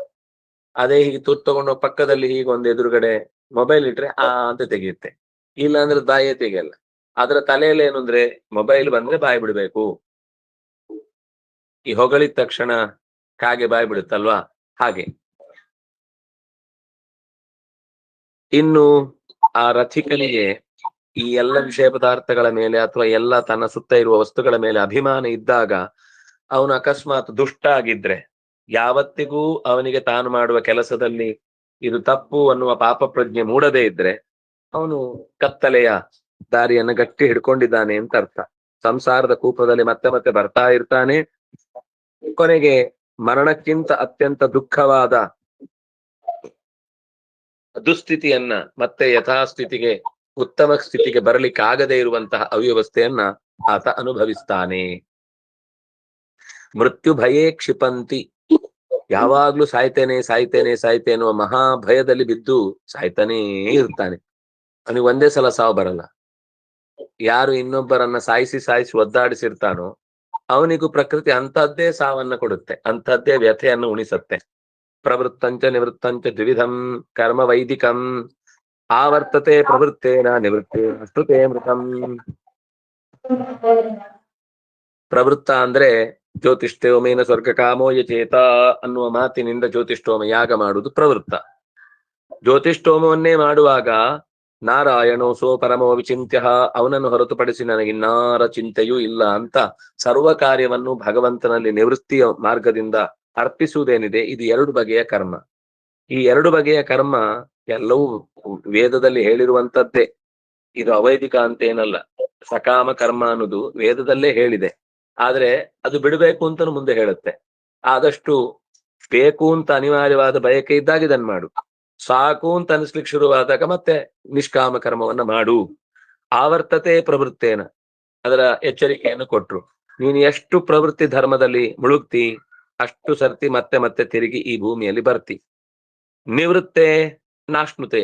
ಅದೇ ಹೀಗೆ ತುತ್ತು ತಗೊಂಡೋಗಿ ಪಕ್ಕದಲ್ಲಿ ಹೀಗೆ ಒಂದು ಎದುರುಗಡೆ ಮೊಬೈಲ್ ಇಟ್ರೆ ಅಂತ ತೆಗೆಯುತ್ತೆ, ಇಲ್ಲ ಅಂದ್ರೆ ಬಾಯೇ ತೆಗೆಯಲ್ಲ. ಅದರ ತಲೆಯಲ್ಲಿ ಏನು ಅಂದ್ರೆ ಮೊಬೈಲ್ ಬಂದ್ರೆ ಬಾಯಿ ಬಿಡ್ಬೇಕು. ಈ ಹೊಗಳಿದ ತಕ್ಷಣ ಕಾಗೆ ಬಾಯಿ ಬಿಡುತ್ತಲ್ವಾ, ಹಾಗೆ. ಇನ್ನು ಆ ರಥಿಕನಿಗೆ ಈ ಎಲ್ಲ ವಿಷಯ ಪದಾರ್ಥಗಳ ಮೇಲೆ ಅಥವಾ ಎಲ್ಲ ತನ್ನ ಸುತ್ತ ಇರುವ ವಸ್ತುಗಳ ಮೇಲೆ ಅಭಿಮಾನ ಇದ್ದಾಗ ಅವನು ಅಕಸ್ಮಾತ್ ದುಷ್ಟ ಆಗಿದ್ರೆ, ಯಾವತ್ತಿಗೂ ಅವನಿಗೆ ತಾನು ಮಾಡುವ ಕೆಲಸದಲ್ಲಿ ಇದು ತಪ್ಪು ಅನ್ನುವ ಪಾಪ ಪ್ರಜ್ಞೆ ಮೂಡದೇ ಇದ್ರೆ ಅವನು ಕತ್ತಲೆಯ ದಾರಿಯನ್ನ ಗಟ್ಟಿ ಹಿಡ್ಕೊಂಡಿದ್ದಾನೆ ಅಂತ ಅರ್ಥ. ಸಂಸಾರದ ಕೂಪದಲ್ಲಿ ಮತ್ತೆ ಮತ್ತೆ ಬರ್ತಾ ಇರ್ತಾನೆ. ಕೊನೆಗೆ ಮರಣಕ್ಕಿಂತ ಅತ್ಯಂತ ದುಃಖವಾದ ದುಸ್ಥಿತಿಯನ್ನ ಮತ್ತೆ ಯಥಾಸ್ಥಿತಿಗೆ ಉತ್ತಮ ಸ್ಥಿತಿಗೆ ಬರಲಿಕ್ಕೆ ಆಗದೇ ಇರುವಂತಹ ಅವ್ಯವಸ್ಥೆಯನ್ನ ಆತ ಅನುಭವಿಸ್ತಾನೆ. ಮೃತ್ಯು ಭಯೇ ಕ್ಷಿಪಂತಿ, ಯಾವಾಗ್ಲೂ ಸಾಯ್ತೇನೆ ಸಾಯ್ತೇನೆ ಸಾಯ್ತೇನೆ ಅನ್ನುವ ಮಹಾಭಯದಲ್ಲಿ ಬಿದ್ದು ಸಾಯ್ತಾನೇ ಇರ್ತಾನೆ. ಅವನಿಗೆ ಒಂದೇ ಸಲ ಸಾವು ಬರಲ್ಲ. ಯಾರು ಇನ್ನೊಬ್ಬರನ್ನ ಸಾಯಿಸಿ ಒದ್ದಾಡಿಸಿರ್ತಾನೋ ಅವನಿಗೂ ಪ್ರಕೃತಿ ಅಂತದ್ದೇ ಸಾವನ್ನ ಕೊಡುತ್ತೆ, ಅಂತದ್ದೇ ವ್ಯಥೆಯನ್ನು ಉಣಿಸತ್ತೆ. ಪ್ರವೃತ್ತಂಚ ನಿವೃತ್ತಂಚ ದ್ವಿಧಂ ಕರ್ಮ ವೈದಿಕಂ ಆವರ್ತತೆ ಪ್ರವೃತ್ತೇನ ನಿವೃತ್ತೇನ ಶ್ರುತೇ ಮೃತಂ. ಪ್ರವೃತ್ತ ಅಂದ್ರೆ ಜ್ಯೋತಿಷ್ಠೋಮೇನ ಸ್ವರ್ಗ ಕಾಮೋ ಯಚೇತ ಅನ್ನುವ ಮಾತಿನಿಂದ ಜ್ಯೋತಿಷ್ಠೋಮ ಯಾಗ ಮಾಡುವುದು ಪ್ರವೃತ್ತ. ಜ್ಯೋತಿಷ್ಠೋಮವನ್ನೇ ಮಾಡುವಾಗ ನಾರಾಯಣೋ ಸೋ ಪರಮೋ ವಿಚಿಂತ್ಯ, ಅವನನ್ನು ಹೊರತುಪಡಿಸಿ ನನಗಿನ್ನಾರ ಚಿಂತೆಯೂ ಇಲ್ಲ ಅಂತ ಸರ್ವ ಕಾರ್ಯವನ್ನು ಭಗವಂತನಲ್ಲಿ ನಿವೃತ್ತಿಯ ಮಾರ್ಗದಿಂದ ಅರ್ಪಿಸುವುದೇನಿದೆ, ಇದು ಎರಡು ಬಗೆಯ ಕರ್ಮ. ಈ ಎರಡು ಬಗೆಯ ಕರ್ಮ ಎಲ್ಲವೂ ವೇದದಲ್ಲಿ ಹೇಳಿರುವಂತದ್ದೇ, ಇದು ಅವೈದಿಕ ಅಂತ ಏನಲ್ಲ. ಸಕಾಮ ಕರ್ಮ ಅನ್ನೋದು ವೇದದಲ್ಲೇ ಹೇಳಿದೆ, ಆದ್ರೆ ಅದು ಬಿಡಬೇಕು ಅಂತ ಮುಂದೆ ಹೇಳುತ್ತೆ. ಆದಷ್ಟು ಬೇಕು ಅಂತ ಅನಿವಾರ್ಯವಾದ ಬಯಕೆ ಇದ್ದಾಗ ಇದನ್ ಮಾಡು, ಸಾಕು ಅಂತ ಅನಿಸ್ಲಿಕ್ಕೆ ಶುರುವಾದಾಗ ಮತ್ತೆ ನಿಷ್ಕಾಮ ಕರ್ಮವನ್ನ ಮಾಡು. ಆವರ್ತತೆ ಪ್ರವೃತ್ತೇನ, ಅದರ ಎಚ್ಚರಿಕೆಯನ್ನು ಕೊಟ್ರು. ನೀನು ಎಷ್ಟು ಪ್ರವೃತ್ತಿ ಧರ್ಮದಲ್ಲಿ ಮುಳುಗ್ತಿ ಅಷ್ಟು ಸರ್ತಿ ಮತ್ತೆ ಮತ್ತೆ ತಿರುಗಿ ಈ ಭೂಮಿಯಲ್ಲಿ ಬರ್ತಿ. ನಿವೃತ್ತೆ ನಾಶ್ನುತೆ,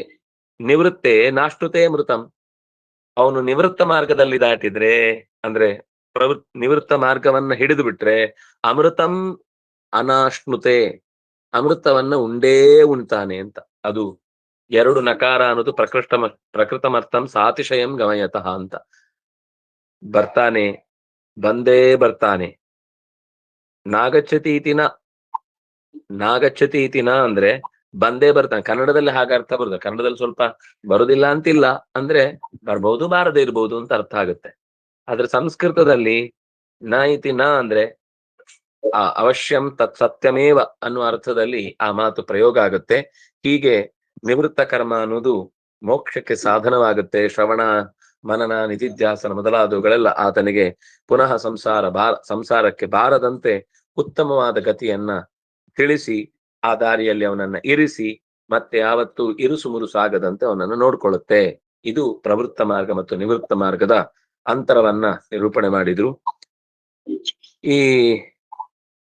ನಿವೃತ್ತೆ ನಾಶ್ನುತೆ ಮೃತಂ, ಅವನು ನಿವೃತ್ತ ಮಾರ್ಗದಲ್ಲಿ ದಾಟಿದ್ರೆ ಅಂದ್ರೆ ನಿವೃತ್ತ ಮಾರ್ಗವನ್ನ ಹಿಡಿದು ಬಿಟ್ರೆ ಅಮೃತಂ ಅನಾಶ್ನುತೆ, ಅಮೃತವನ್ನ ಉಂಡೇ ಉಣ್ತಾನೆ ಅಂತ. ಅದು ಎರಡು ನಕಾರ ಅನ್ನೋದು ಪ್ರಕೃತಮರ್ಥಂ ಸಾತಿಶಯಂ ಗಮಯತಃ ಅಂತ. ಬರ್ತಾನೆ, ಬಂದೇ ಬರ್ತಾನೆ. ನಾಗಚ್ಚತಿ ಇತಿನ, ನಾಗಚ್ಚತಿ ಇತಿನ ಅಂದ್ರೆ ಬಂದೇ ಬರ್ತಾನೆ. ಕನ್ನಡದಲ್ಲಿ ಹಾಗೆ ಅರ್ಥ ಬರುದು, ಕನ್ನಡದಲ್ಲಿ ಸ್ವಲ್ಪ ಬರುದಿಲ್ಲ ಅಂತಿಲ್ಲ, ಅಂದ್ರೆ ಬರ್ಬಹುದು ಬಾರದೇ ಇರ್ಬೋದು ಅಂತ ಅರ್ಥ ಆಗುತ್ತೆ. ಆದ್ರೆ ಸಂಸ್ಕೃತದಲ್ಲಿ ನ ಇತಿ ನ ಅಂದ್ರೆ ಅವಶ್ಯಂ ತತ್ ಸತ್ಯಮೇವ ಅನ್ನುವ ಅರ್ಥದಲ್ಲಿ ಆ ಮಾತು ಪ್ರಯೋಗ ಆಗುತ್ತೆ. ಹೀಗೆ ನಿವೃತ್ತ ಕರ್ಮ ಅನ್ನೋದು ಮೋಕ್ಷಕ್ಕೆ ಸಾಧನವಾಗುತ್ತೆ. ಶ್ರವಣ ಮನನ ನಿಧಿಧ್ಯಾಸನ ಮೊದಲಾದವುಗಳೆಲ್ಲ ಆತನಿಗೆ ಪುನಃ ಸಂಸಾರಕ್ಕೆ ಬಾರದಂತೆ ಉತ್ತಮವಾದ ಗತಿಯನ್ನ ತಿಳಿಸಿ ಆ ದಾರಿಯಲ್ಲಿ ಅವನನ್ನ ಇರಿಸಿ ಮತ್ತೆ ಯಾವತ್ತೂ ಇರುಸು ಮುರುಸಾಗದಂತೆ ಅವನನ್ನು ನೋಡ್ಕೊಳ್ಳುತ್ತೆ. ಇದು ಪ್ರವೃತ್ತ ಮಾರ್ಗ ಮತ್ತು ನಿವೃತ್ತ ಮಾರ್ಗದ ಅಂತರವನ್ನ ನಿರೂಪಣೆ ಮಾಡಿದ್ರು. ಈ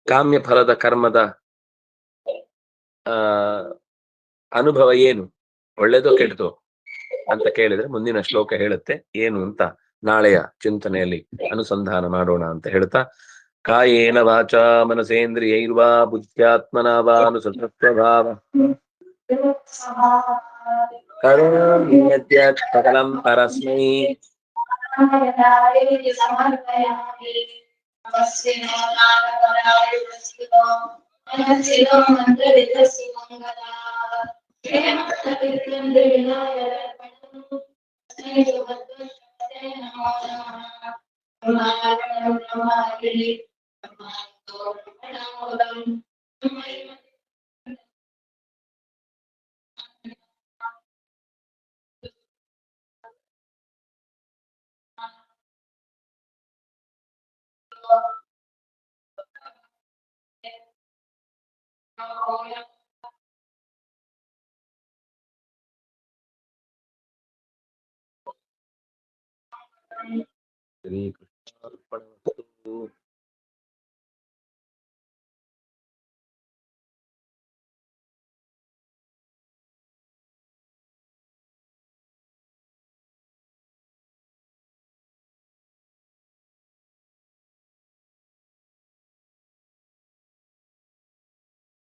ಕಾಮ್ಯ ಫಲದ ಕರ್ಮದ ಅನುಭವ ಏನು, ಒಳ್ಳೇದೋ ಕೆಟ್ಟದೋ ಅಂತ ಕೇಳಿದ್ರೆ ಮುಂದಿನ ಶ್ಲೋಕ ಹೇಳುತ್ತೆ ಏನು ಅಂತ. ನಾಳೆಯ ಚಿಂತನೆಯಲ್ಲಿ ಅನುಸಂಧಾನ ಮಾಡೋಣ ಅಂತ ಹೇಳ್ತಾ, ಕಾಯೇನ ವಾಚಾ ಮನಸೇಂದ್ರಿಯೈರ್ವಾ ಬುದ್ಧ್ಯಾತ್ಮನಾ ವಾ ಅನುಸೃತಸ್ವಭಾವ ಕರೋಮಿ ಯದ್ಯತ್ ಸಕಲಂ ಪರಸ್ಮೈ ಶ್ರೀ ಕೃಷ್ಣಾರ್ಪಣಮಸ್ತು.